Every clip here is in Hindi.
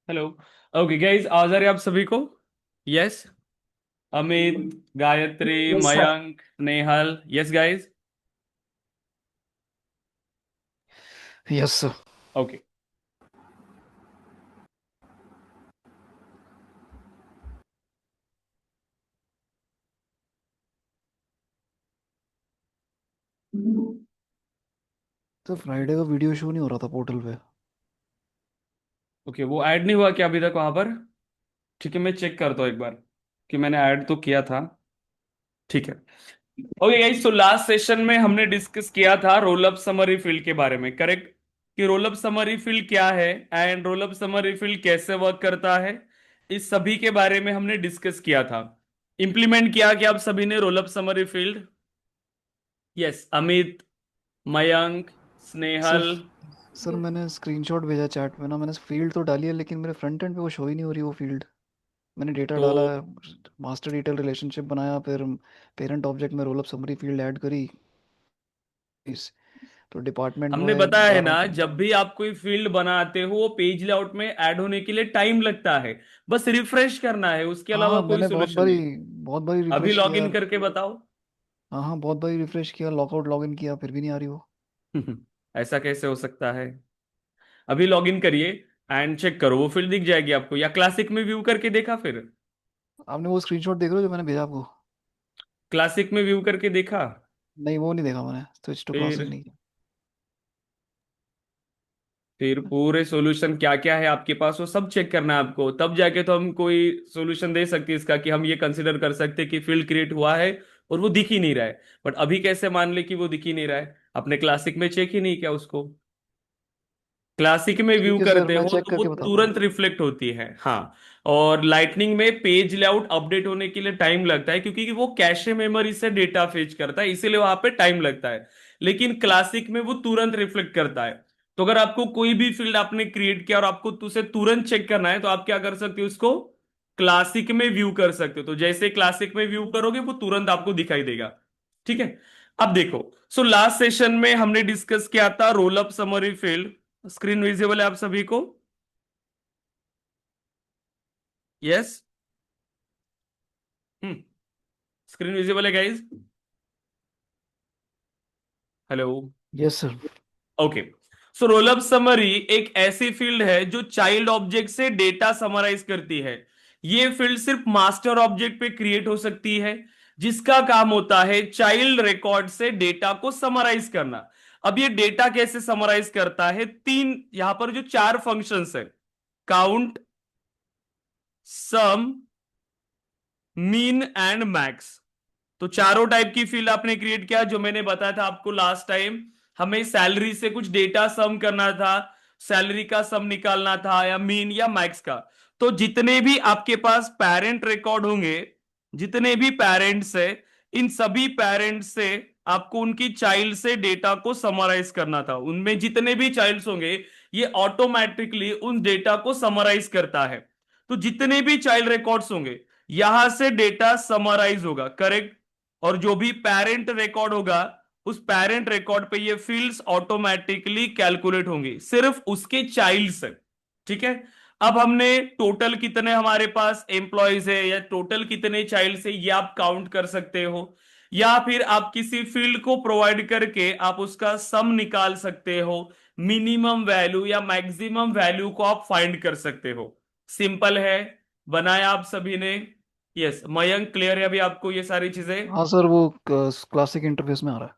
हेलो। ओके गाइज, आवाज आ रही है आप सभी को? Yes. Amit, Gayatri, yes sir. Mayank, Nehal, yes guys. Yes sir. Okay. तो फ्राइडे का वीडियो शो नहीं हो रहा था पोर्टल पे। ओके, वो ऐड नहीं हुआ क्या अभी तक वहां पर? ठीक है, मैं चेक करता हूँ एक बार कि मैंने ऐड तो किया था। ठीक है। ओके गाइज, तो लास्ट सेशन में हमने डिस्कस किया था रोल अप समरी फील्ड के बारे में, करेक्ट? कि रोल अप समरी फील्ड क्या है and roll up summary field कैसे वर्क करता है, इस सभी के बारे में हमने डिस्कस किया था। इंप्लीमेंट किया कि आप सभी ने roll up summary field? Yes, Amit, Mayank, sir Snehal. Sir मैंने स्क्रीनशॉट भेजा चैट में ना। मैंने फील्ड तो डाली है लेकिन मेरे फ्रंट एंड पे वो शो ही नहीं हो रही वो फील्ड। मैंने डेटा तो डाला है, मास्टर डिटेल रिलेशनशिप बनाया, फिर पेरेंट ऑब्जेक्ट में roll up summary field add करी इस। तो डिपार्टमेंट हमने में बताया है जा रहा हूँ ना, तो जब भी आप कोई फील्ड बनाते हो वो पेज लेआउट में ऐड होने के लिए टाइम लगता है। बस रिफ्रेश करना है, उसके अलावा हाँ कोई मैंने बहुत सोल्यूशन बारी नहीं। बहुत बारी अभी रिफ्रेश लॉग किया। इन करके बताओ। हाँ हाँ बहुत बारी रिफ्रेश किया, लॉकआउट लॉग इन किया, फिर भी नहीं आ रही वो। ऐसा कैसे हो सकता है? अभी लॉग इन करिए एंड चेक करो, वो फील्ड दिख जाएगी आपको। या क्लासिक में व्यू करके देखा फिर? आपने वो स्क्रीनशॉट देख रहे हो जो मैंने भेजा आपको? क्लासिक में व्यू करके देखा? नहीं वो नहीं देखा मैंने, स्विच टू क्लासिक फिर नहीं किया। फिर पूरे सॉल्यूशन क्या क्या है आपके पास वो सब चेक करना है आपको, तब जाके तो हम कोई सॉल्यूशन दे सकते हैं इसका, कि हम ये कंसिडर कर सकते हैं कि फील्ड क्रिएट हुआ है और वो दिख ही नहीं रहा है। बट अभी कैसे मान ले कि वो दिख ही नहीं रहा है? अपने क्लासिक में चेक ही नहीं किया उसको। क्लासिक में व्यू ठीक है सर, करते मैं हो चेक तो वो करके बताता हूँ। तुरंत रिफ्लेक्ट होती है, हाँ। और लाइटनिंग में पेज लेआउट अपडेट होने के लिए टाइम लगता है, क्योंकि वो कैशे मेमोरी से डेटा फेच करता है, इसीलिए वहां पे टाइम लगता है। लेकिन क्लासिक में वो तुरंत रिफ्लेक्ट करता है। तो अगर आपको कोई भी फील्ड आपने क्रिएट किया और आपको उसे तुरंत चेक करना है, तो आप क्या कर सकते हो? उसको क्लासिक में व्यू कर सकते हो। तो जैसे क्लासिक में व्यू करोगे वो तुरंत आपको दिखाई देगा। ठीक है। अब देखो, सो लास्ट सेशन में हमने डिस्कस किया था roll up summary field. Screen visible है आप सभी को? यस। हम्म। स्क्रीन विजिबल है guys? Hello. Yes sir. Okay. So roll up summary एक ऐसी फील्ड है जो चाइल्ड ऑब्जेक्ट से डेटा समराइज करती है। ये फील्ड सिर्फ मास्टर ऑब्जेक्ट पे क्रिएट हो सकती है, जिसका काम होता है चाइल्ड रिकॉर्ड से डेटा को समराइज करना। अब ये डेटा कैसे समराइज करता है? तीन यहां पर जो चार फंक्शंस है, count, sum, mean and max. तो चारों टाइप की फील्ड आपने क्रिएट किया, जो मैंने बताया था आपको लास्ट टाइम। हमें सैलरी से कुछ डेटा सम करना था, सैलरी का सम निकालना था, या मीन या मैक्स का। तो जितने भी आपके पास पेरेंट रिकॉर्ड होंगे, जितने भी पेरेंट्स है, इन सभी पेरेंट्स से आपको उनकी चाइल्ड से डेटा को समराइज करना था। उनमें जितने भी चाइल्ड्स होंगे, ये ऑटोमेटिकली उन डेटा को समराइज करता है। तो जितने भी चाइल्ड रिकॉर्ड्स होंगे, यहां से डेटा समराइज होगा, करेक्ट? और जो भी पेरेंट रिकॉर्ड होगा, उस पेरेंट रिकॉर्ड पे ये फील्ड्स ऑटोमेटिकली कैलकुलेट होंगी, सिर्फ उसके चाइल्ड से। ठीक है। अब हमने टोटल कितने हमारे पास एम्प्लॉयज है या टोटल कितने चाइल्ड है, ये आप काउंट कर सकते हो। या फिर आप किसी फील्ड को प्रोवाइड करके आप उसका सम निकाल सकते हो। मिनिमम वैल्यू या मैक्सिमम वैल्यू को आप फाइंड कर सकते हो। सिंपल है। बनाया आप सभी ने? यस, मयंक, क्लियर है अभी आपको ये सारी चीजें? हाँ सर, वो क्लासिक इंटरफेस में आ रहा है।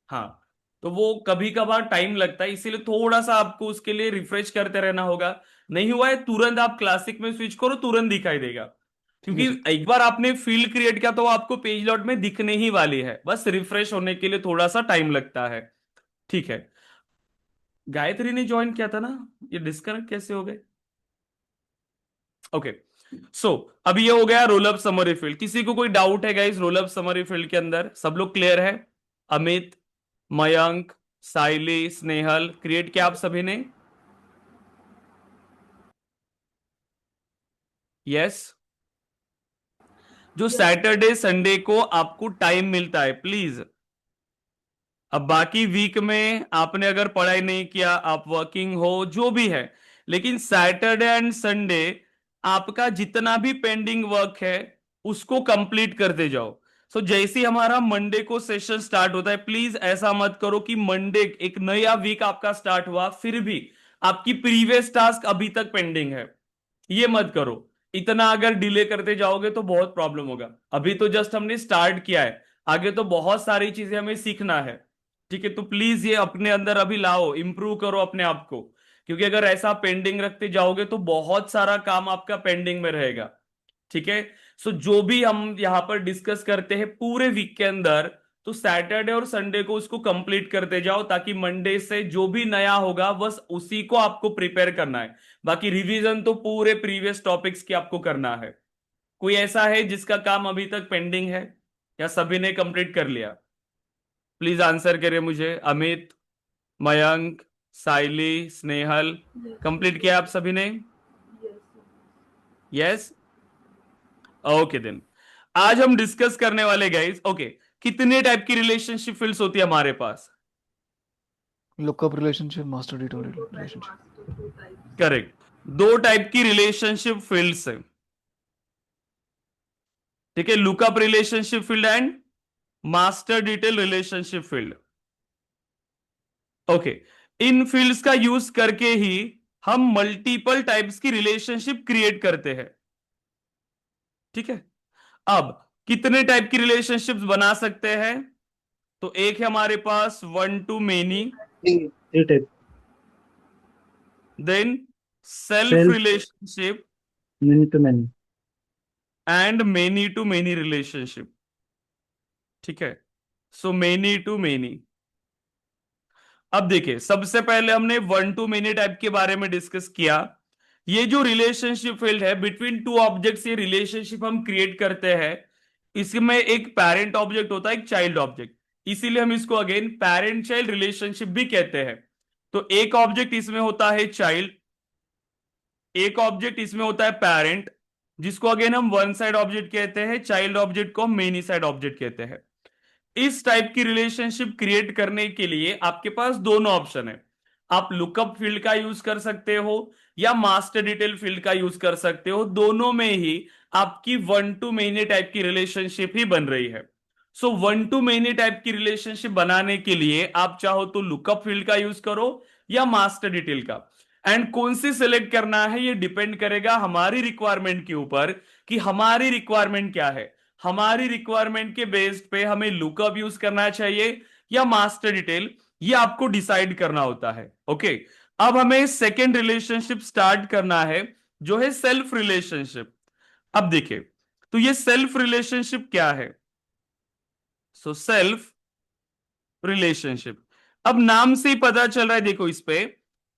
हाँ। तो वो कभी कभार टाइम लगता है, इसीलिए थोड़ा सा आपको उसके लिए रिफ्रेश करते रहना होगा। नहीं हुआ है, तुरंत आप क्लासिक में स्विच करो, तुरंत दिखाई देगा। ठीक है क्योंकि सर। एक बार आपने फील्ड क्रिएट किया तो वो आपको पेज लॉट में दिखने ही वाली है, बस रिफ्रेश होने के लिए थोड़ा सा टाइम लगता है। ठीक है। गायत्री ने ज्वाइन किया था ना? ये डिस्कनेक्ट कैसे हो गए? ओके। सो अभी ये हो गया रोल अप समरी फील्ड। किसी को कोई डाउट है guys roll up summary field के अंदर? सब लोग क्लियर है? अमित, मयंक, साइली, स्नेहल, क्रिएट किया आप सभी ने? यस। जो सैटरडे संडे को आपको टाइम मिलता है, प्लीज। अब बाकी वीक में आपने अगर पढ़ाई नहीं किया, आप वर्किंग हो, जो भी है, लेकिन सैटरडे एंड संडे आपका जितना भी पेंडिंग वर्क है उसको कंप्लीट करते जाओ। जैसे ही हमारा मंडे को सेशन स्टार्ट होता है, प्लीज ऐसा मत करो कि मंडे एक नया वीक आपका स्टार्ट हुआ फिर भी आपकी प्रीवियस टास्क अभी तक पेंडिंग है। ये मत करो। इतना अगर डिले करते जाओगे तो बहुत प्रॉब्लम होगा। अभी तो जस्ट हमने स्टार्ट किया है, आगे तो बहुत सारी चीजें हमें सीखना है। ठीक है, तो प्लीज ये अपने अंदर अभी लाओ, इंप्रूव करो अपने आप को। क्योंकि अगर ऐसा पेंडिंग रखते जाओगे तो बहुत सारा काम आपका पेंडिंग में रहेगा। ठीक है। जो भी हम यहाँ पर डिस्कस करते हैं पूरे वीक के अंदर, तो सैटरडे और संडे को उसको कंप्लीट करते जाओ, ताकि मंडे से जो भी नया होगा बस उसी को आपको प्रिपेयर करना है। बाकी रिवीजन तो पूरे प्रीवियस टॉपिक्स की आपको करना है। कोई ऐसा है जिसका काम अभी तक पेंडिंग है, या सभी ने कंप्लीट कर लिया? प्लीज आंसर करिए मुझे। Amit, Mayank, Saili, Snehal, Yes, complete yes, किया आप सभी ने? yes. यस। ओके देन, आज हम डिस्कस करने वाले गाइस, ओके, कितने टाइप की रिलेशनशिप फील्ड्स होती है हमारे पास? Lookup relationship, master detail Two type relationship. master, two types. Correct. दो टाइप की रिलेशनशिप फील्ड्स है। ठीक है, lookup relationship field and master detail relationship field. Okay, इन फील्ड्स का यूज करके ही हम मल्टीपल टाइप्स की रिलेशनशिप क्रिएट करते हैं। ठीक है। अब कितने टाइप की रिलेशनशिप्स बना सकते हैं? तो एक है हमारे पास one to many, Three type. Then self Self, relationship many to many. And many to many relationship. ठीक है, मेनी टू मेनी। अब देखिए, सबसे पहले हमने वन टू मेनी टाइप के बारे में डिस्कस किया। ये जो रिलेशनशिप फील्ड है बिटवीन टू ऑब्जेक्ट्स, ये रिलेशनशिप हम क्रिएट करते हैं। इसमें एक पेरेंट ऑब्जेक्ट होता है, एक चाइल्ड ऑब्जेक्ट। इसीलिए हम इसको अगेन पेरेंट चाइल्ड रिलेशनशिप भी कहते हैं। तो एक ऑब्जेक्ट इसमें होता है चाइल्ड, एक ऑब्जेक्ट इसमें होता है पेरेंट, जिसको अगेन हम वन साइड ऑब्जेक्ट कहते हैं, चाइल्ड ऑब्जेक्ट को मेनी साइड ऑब्जेक्ट कहते हैं। इस टाइप की रिलेशनशिप क्रिएट करने के लिए आपके पास दोनों ऑप्शन है। आप लुकअप फील्ड का यूज कर सकते हो या मास्टर डिटेल फील्ड का यूज कर सकते हो। दोनों में ही आपकी वन टू मेनी टाइप की रिलेशनशिप ही बन रही है। वन टू मेनी टाइप की रिलेशनशिप बनाने के लिए आप चाहो तो लुकअप फील्ड का यूज करो या मास्टर डिटेल का। एंड कौन सी सिलेक्ट करना है ये डिपेंड करेगा हमारी रिक्वायरमेंट के ऊपर, कि हमारी रिक्वायरमेंट क्या है। हमारी रिक्वायरमेंट के बेस्ड पे हमें लुकअप यूज करना चाहिए या मास्टर डिटेल, ये आपको डिसाइड करना होता है। ओके, अब हमें सेकेंड रिलेशनशिप स्टार्ट करना है, जो है सेल्फ रिलेशनशिप। अब देखिए, तो ये सेल्फ रिलेशनशिप क्या है? सेल्फ रिलेशनशिप, अब नाम से ही पता चल रहा है, देखो इस पे,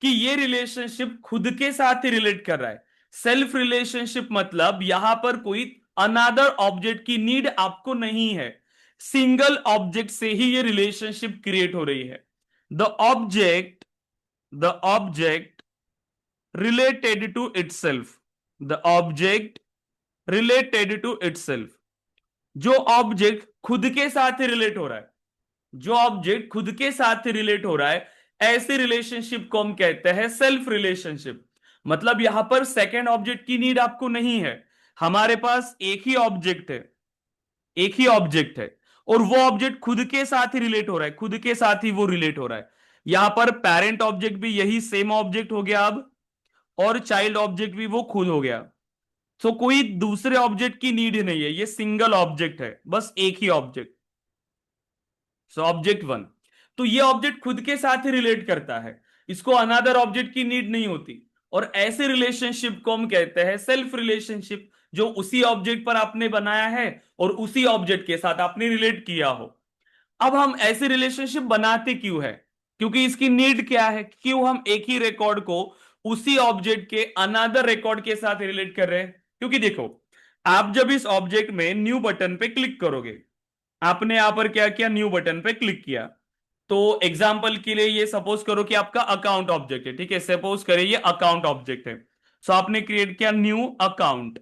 कि ये रिलेशनशिप खुद के साथ ही रिलेट कर रहा है। सेल्फ रिलेशनशिप मतलब यहां पर कोई अनादर ऑब्जेक्ट की नीड आपको नहीं है। सिंगल ऑब्जेक्ट से ही ये रिलेशनशिप क्रिएट हो रही है। The object, the object related to itself, the object related to itself. जो ऑब्जेक्ट खुद के साथ ही रिलेट हो रहा है, जो ऑब्जेक्ट खुद के साथ रिलेट हो रहा है, ऐसे रिलेशनशिप को हम कहते हैं सेल्फ रिलेशनशिप। मतलब यहां पर सेकेंड ऑब्जेक्ट की नीड आपको नहीं है। हमारे पास एक ही ऑब्जेक्ट है, एक ही ऑब्जेक्ट है, और वो ऑब्जेक्ट खुद के साथ ही रिलेट हो रहा है, खुद के साथ ही वो रिलेट हो रहा है। यहां पर पेरेंट ऑब्जेक्ट भी यही सेम ऑब्जेक्ट हो गया अब, और चाइल्ड ऑब्जेक्ट भी वो खुद हो गया। कोई दूसरे ऑब्जेक्ट की नीड ही नहीं है, ये सिंगल ऑब्जेक्ट है, बस एक ही ऑब्जेक्ट। ऑब्जेक्ट वन, तो ये ऑब्जेक्ट खुद के साथ ही रिलेट करता है, इसको अनदर ऑब्जेक्ट की नीड नहीं होती। और ऐसे रिलेशनशिप को हम कहते हैं सेल्फ रिलेशनशिप, जो उसी ऑब्जेक्ट पर आपने बनाया है और उसी ऑब्जेक्ट के साथ आपने रिलेट किया हो। अब हम ऐसे रिलेशनशिप बनाते क्यों है? क्योंकि इसकी नीड क्या है, क्यों हम एक ही रिकॉर्ड को उसी ऑब्जेक्ट के अनदर रिकॉर्ड के साथ रिलेट कर रहे हैं? क्योंकि देखो, आप जब इस ऑब्जेक्ट में न्यू बटन पे क्लिक करोगे, आपने यहां पर क्या किया, न्यू बटन पे क्लिक किया, तो एग्जाम्पल के लिए ये सपोज करो कि आपका अकाउंट ऑब्जेक्ट है। ठीक है, सपोज करें ये अकाउंट ऑब्जेक्ट है। आपने क्रिएट किया न्यू अकाउंट।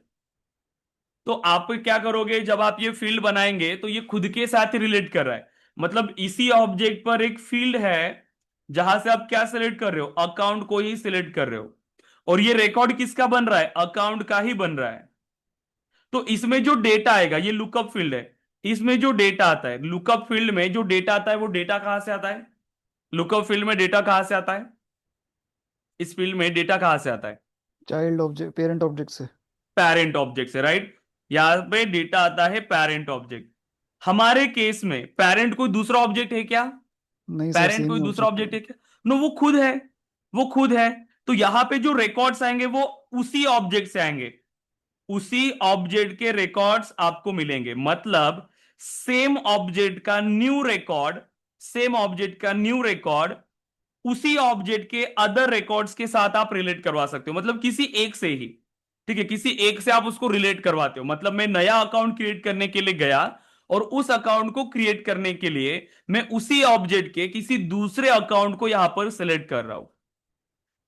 तो आप क्या करोगे, जब आप ये फील्ड बनाएंगे तो ये खुद के साथ ही रिलेट कर रहा है। मतलब इसी ऑब्जेक्ट पर एक फील्ड है जहां से आप क्या सिलेक्ट कर रहे हो, अकाउंट को ही सिलेक्ट कर रहे हो। और ये रिकॉर्ड किसका बन रहा है? अकाउंट का ही बन रहा है। तो इसमें जो डेटा आएगा, ये लुकअप फील्ड है, इसमें जो डेटा आता है, लुकअप फील्ड में जो डेटा आता है, वो डेटा कहां से आता है? लुकअप फील्ड में डेटा कहां से आता है? इस फील्ड में डेटा कहां से आता है? चाइल्ड ऑब्जेक्ट, पेरेंट ऑब्जेक्ट से। पेरेंट ऑब्जेक्ट से, राइट। यहां पे डेटा आता है पेरेंट ऑब्जेक्ट। हमारे केस में पेरेंट कोई दूसरा ऑब्जेक्ट है क्या? नहीं सर, पेरेंट सेम कोई ही दूसरा ऑब्जेक्ट है। ऑब्जेक्ट है क्या? नो, वो खुद है, वो खुद है। तो यहां पे जो रिकॉर्ड्स आएंगे वो उसी ऑब्जेक्ट से आएंगे, उसी ऑब्जेक्ट के रिकॉर्ड्स आपको मिलेंगे। मतलब सेम ऑब्जेक्ट का न्यू रिकॉर्ड, सेम ऑब्जेक्ट का न्यू रिकॉर्ड उसी ऑब्जेक्ट के अदर रिकॉर्ड्स के साथ आप रिलेट करवा सकते हो। मतलब किसी एक से ही, ठीक है, किसी एक से आप उसको रिलेट करवाते हो। मतलब मैं नया अकाउंट क्रिएट करने के लिए गया और उस अकाउंट को क्रिएट करने के लिए मैं उसी ऑब्जेक्ट के किसी दूसरे अकाउंट को यहां पर सिलेक्ट कर रहा हूं।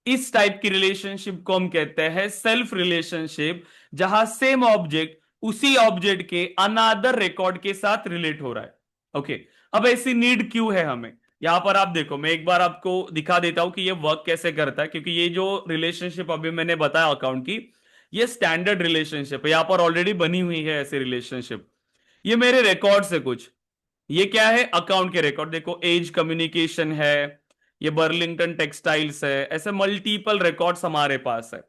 इस टाइप की रिलेशनशिप को हम कहते हैं सेल्फ रिलेशनशिप, जहां सेम ऑब्जेक्ट उसी ऑब्जेक्ट के अनदर रिकॉर्ड के साथ रिलेट हो रहा है। ओके, अब ऐसी नीड क्यों है हमें? यहां पर आप देखो, मैं एक बार आपको दिखा देता हूं कि ये वर्क कैसे करता है, क्योंकि ये जो रिलेशनशिप अभी मैंने बताया अकाउंट की, ये स्टैंडर्ड रिलेशनशिप है, यहां पर ऑलरेडी बनी हुई है ऐसी रिलेशनशिप। ये मेरे रिकॉर्ड से कुछ, ये क्या है? अकाउंट के रिकॉर्ड। देखो, एज कम्युनिकेशन है, ये बर्लिंगटन टेक्सटाइल्स है, ऐसे मल्टीपल रिकॉर्ड्स हमारे पास है,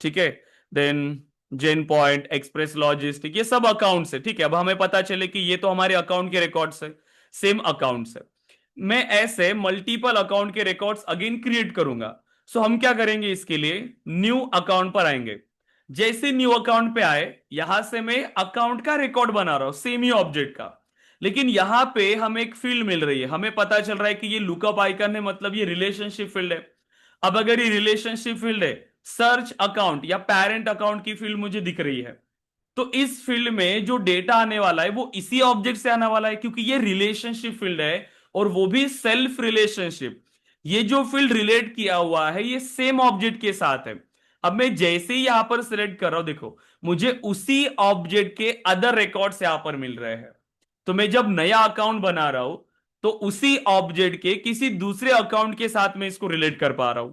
ठीक है। देन जेन पॉइंट, एक्सप्रेस लॉजिस्टिक, ये सब अकाउंट्स है, ठीक है। अब हमें पता चले कि ये तो हमारे अकाउंट के रिकॉर्ड्स है, सेम अकाउंट्स है। मैं ऐसे मल्टीपल अकाउंट के रिकॉर्ड्स अगेन क्रिएट करूंगा। सो हम क्या करेंगे? इसके लिए न्यू अकाउंट पर आएंगे। जैसे न्यू अकाउंट पे आए, यहां से मैं अकाउंट का रिकॉर्ड बना रहा हूं, सेम ही ऑब्जेक्ट का। लेकिन यहां पे हमें एक फील्ड मिल रही है, हमें पता चल रहा है कि ये लुकअप आइकन है, मतलब ये रिलेशनशिप फील्ड है। अब अगर ये रिलेशनशिप फील्ड है, सर्च अकाउंट या पेरेंट अकाउंट की फील्ड मुझे दिख रही है, तो इस फील्ड में जो डेटा आने वाला है वो इसी ऑब्जेक्ट से आने वाला है, क्योंकि ये रिलेशनशिप फील्ड है, और वो भी सेल्फ रिलेशनशिप। ये जो फील्ड रिलेट किया हुआ है, ये सेम ऑब्जेक्ट के साथ है। अब मैं जैसे ही यहां पर सिलेक्ट कर रहा हूं, देखो मुझे उसी ऑब्जेक्ट के अदर रिकॉर्ड्स यहां पर मिल रहे हैं। तो मैं जब नया अकाउंट बना रहा हूं, तो उसी ऑब्जेक्ट के किसी दूसरे अकाउंट के साथ मैं इसको रिलेट कर पा रहा हूं।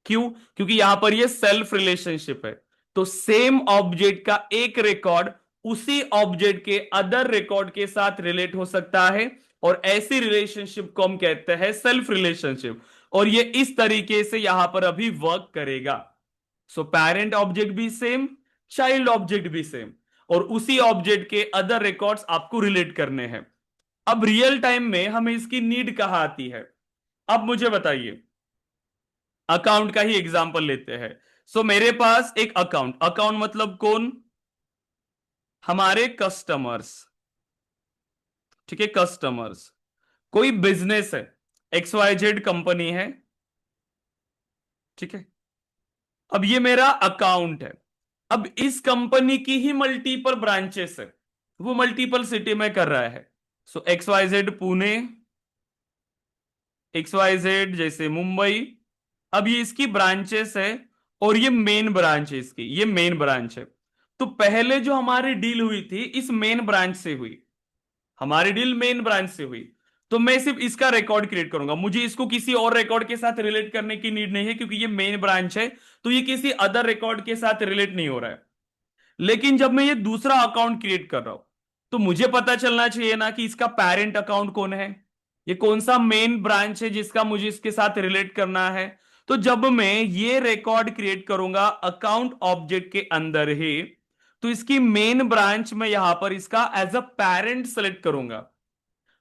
क्यों? क्योंकि यहां पर ये सेल्फ रिलेशनशिप है। तो सेम ऑब्जेक्ट का एक रिकॉर्ड उसी ऑब्जेक्ट के अदर रिकॉर्ड के साथ रिलेट हो सकता है, और ऐसी रिलेशनशिप को हम कहते हैं सेल्फ रिलेशनशिप। और ये इस तरीके से यहां पर अभी वर्क करेगा। सो पेरेंट ऑब्जेक्ट भी सेम, चाइल्ड ऑब्जेक्ट भी सेम, और उसी ऑब्जेक्ट के अदर रिकॉर्ड्स आपको रिलेट करने हैं। अब रियल टाइम में हमें इसकी नीड कहां आती है? अब मुझे बताइए, अकाउंट का ही एग्जांपल लेते हैं। सो मेरे पास एक अकाउंट, अकाउंट मतलब कौन? हमारे कस्टमर्स, ठीक है, कस्टमर्स। कोई बिजनेस है, XYZ कंपनी है, ठीक है। अब ये मेरा अकाउंट है। अब इस कंपनी की ही मल्टीपल ब्रांचेस है, वो मल्टीपल सिटी में कर रहा है। सो XYZ पुणे, XYZ जैसे मुंबई। अब ये इसकी ब्रांचेस है, और ये मेन ब्रांच है इसकी, ये मेन ब्रांच है। तो पहले जो हमारी डील हुई थी इस मेन ब्रांच से हुई, हमारी डील मेन ब्रांच से हुई। तो मैं सिर्फ इसका रिकॉर्ड क्रिएट करूंगा, मुझे इसको किसी और रिकॉर्ड के साथ रिलेट करने की नीड नहीं है, क्योंकि ये मेन ब्रांच है, तो ये किसी अदर रिकॉर्ड के साथ रिलेट नहीं हो रहा है। लेकिन जब मैं ये दूसरा अकाउंट क्रिएट कर रहा हूं, तो मुझे पता चलना चाहिए ना कि इसका पेरेंट अकाउंट कौन है, ये कौन सा मेन ब्रांच है जिसका मुझे इसके साथ रिलेट करना है। तो जब मैं ये रिकॉर्ड क्रिएट करूंगा अकाउंट ऑब्जेक्ट के अंदर ही, तो इसकी मेन ब्रांच में यहां पर इसका एज अ पेरेंट सेलेक्ट करूंगा।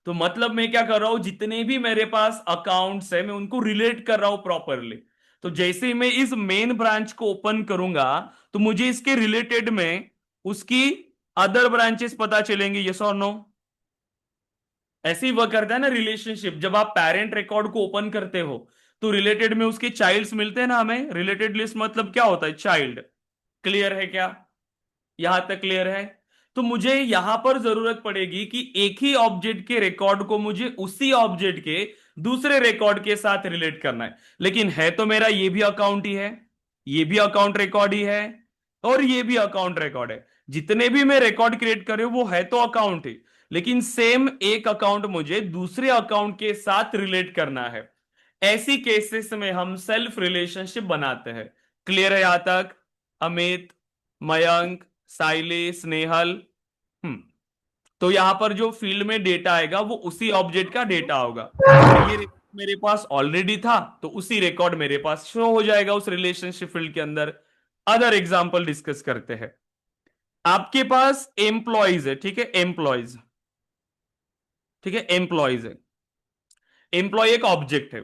तो मतलब मैं क्या कर रहा हूं, जितने भी मेरे पास अकाउंट्स है मैं उनको रिलेट कर रहा हूं प्रॉपरली। तो जैसे ही मैं इस मेन ब्रांच को ओपन करूंगा, तो मुझे इसके रिलेटेड में उसकी अदर ब्रांचेस पता चलेंगे, यस और नो? ऐसे ही वर्क करता है ना रिलेशनशिप। जब आप पेरेंट रिकॉर्ड को ओपन करते हो, तो रिलेटेड में उसके चाइल्ड्स मिलते हैं ना हमें। रिलेटेड लिस्ट मतलब क्या होता है? चाइल्ड। क्लियर है क्या? यहां तक क्लियर है? तो मुझे यहां पर जरूरत पड़ेगी कि एक ही ऑब्जेक्ट के रिकॉर्ड को मुझे उसी ऑब्जेक्ट के दूसरे रिकॉर्ड के साथ रिलेट करना है। लेकिन है तो मेरा ये भी अकाउंट ही है, ये भी अकाउंट रिकॉर्ड ही है, और ये भी अकाउंट रिकॉर्ड है। जितने भी मैं रिकॉर्ड क्रिएट कर रही हूं वो है तो अकाउंट ही, लेकिन सेम एक अकाउंट मुझे दूसरे अकाउंट के साथ रिलेट करना है। ऐसी केसेस में हम सेल्फ रिलेशनशिप बनाते हैं। क्लियर है यहां तक? अमित, मयंक, साइली, स्नेहल। हम्म। तो यहां पर जो फील्ड में डेटा आएगा वो उसी ऑब्जेक्ट का डेटा होगा, और ये मेरे पास ऑलरेडी था तो उसी रिकॉर्ड मेरे पास शो हो जाएगा उस रिलेशनशिप फील्ड के अंदर। अदर एग्जांपल डिस्कस करते हैं। आपके पास एम्प्लॉयज है, ठीक है, एम्प्लॉयज, ठीक है, एम्प्लॉयज है। एम्प्लॉय एक ऑब्जेक्ट है।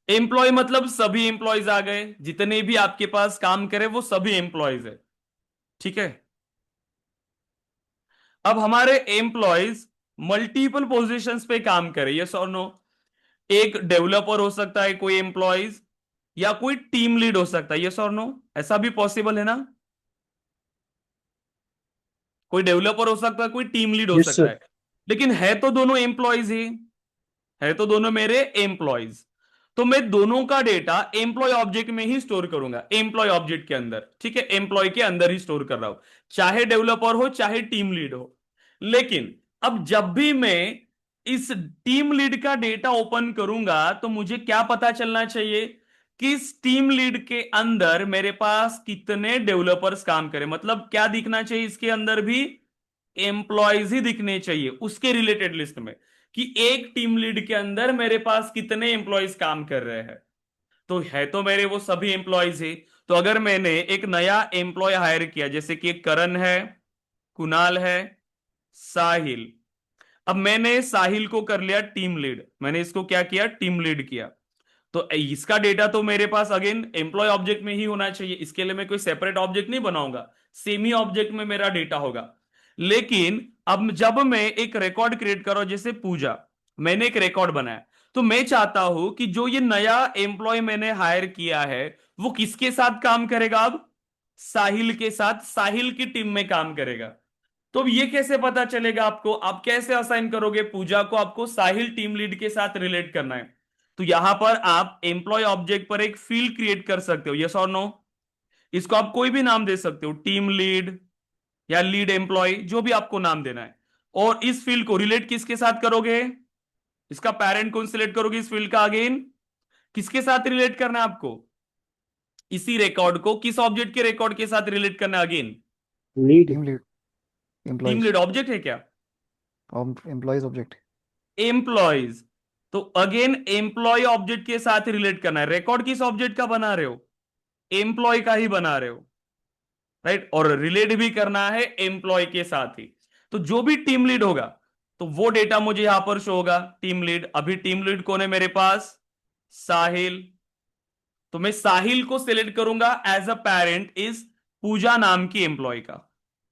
एम्प्लॉय मतलब सभी एम्प्लॉयज आ गए, जितने भी आपके पास काम करे वो सभी एम्प्लॉयज है, ठीक है। अब हमारे एम्प्लॉयज मल्टीपल पोजीशंस पे काम करे, यस और नो? एक डेवलपर हो सकता है कोई एम्प्लॉयज, या कोई टीम लीड हो सकता है, यस और नो? ऐसा भी पॉसिबल है ना? कोई डेवलपर हो सकता है, कोई टीम लीड हो Yes, सकता sir. है, लेकिन है तो दोनों एम्प्लॉयज ही, है तो दोनों मेरे एम्प्लॉयज। तो मैं दोनों का डेटा एम्प्लॉय ऑब्जेक्ट में ही स्टोर करूंगा, एम्प्लॉय ऑब्जेक्ट के अंदर, ठीक है, एम्प्लॉय के अंदर ही स्टोर कर रहा हूं, चाहे डेवलपर हो चाहे टीम लीड हो। लेकिन अब जब भी मैं इस टीम लीड का डेटा ओपन करूंगा तो मुझे क्या पता चलना चाहिए कि इस टीम लीड के अंदर मेरे पास कितने डेवलपर्स काम करें, मतलब क्या दिखना चाहिए इसके अंदर भी? एम्प्लॉयज ही दिखने चाहिए उसके रिलेटेड लिस्ट में, कि एक टीम लीड के अंदर मेरे पास कितने एम्प्लॉयज काम कर रहे हैं। तो है तो मेरे वो सभी एम्प्लॉयज ही। तो अगर मैंने एक नया एम्प्लॉय हायर किया, जैसे कि एक करण है, कुणाल है, साहिल। अब मैंने साहिल को कर लिया टीम लीड, मैंने इसको क्या किया? टीम लीड किया। तो इसका डेटा तो मेरे पास अगेन एम्प्लॉय ऑब्जेक्ट में ही होना चाहिए, इसके लिए मैं कोई सेपरेट ऑब्जेक्ट नहीं बनाऊंगा, सेम ही ऑब्जेक्ट में मेरा डेटा होगा। लेकिन अब जब मैं एक रिकॉर्ड क्रिएट करो, जैसे पूजा, मैंने एक रिकॉर्ड बनाया, तो मैं चाहता हूं कि जो ये नया एम्प्लॉय मैंने हायर किया है वो किसके साथ काम करेगा? अब साहिल के साथ, साहिल की टीम में काम करेगा। तो अब ये कैसे पता चलेगा आपको? आप कैसे असाइन करोगे पूजा को? आपको साहिल टीम लीड के साथ रिलेट करना है। तो यहां पर आप एम्प्लॉय ऑब्जेक्ट पर एक फील्ड क्रिएट कर सकते हो, यस और नो? इसको आप कोई भी नाम दे सकते हो, टीम लीड या लीड एम्प्लॉय, जो भी आपको नाम देना है। और इस फील्ड को रिलेट किसके साथ करोगे? इसका पेरेंट कौन सिलेक्ट करोगे इस फील्ड का? अगेन किसके साथ रिलेट करना है आपको? इसी रिकॉर्ड को किस ऑब्जेक्ट के रिकॉर्ड के साथ रिलेट करना है? Again Lead. Team lead, team employees, lead object है क्या? Employees object. एम्प्लॉयज। तो अगेन एम्प्लॉय ऑब्जेक्ट के साथ रिलेट करना है। रिकॉर्ड किस ऑब्जेक्ट का बना रहे हो? एम्प्लॉय का ही बना रहे हो, राइट। और रिलेट भी करना है एम्प्लॉय के साथ ही। तो जो भी टीम लीड होगा तो वो डेटा मुझे यहां पर शो होगा, टीम लीड। अभी टीम लीड कौन है मेरे पास? साहिल। तो मैं साहिल को सिलेक्ट करूंगा एज अ पेरेंट इस पूजा नाम की एम्प्लॉय का।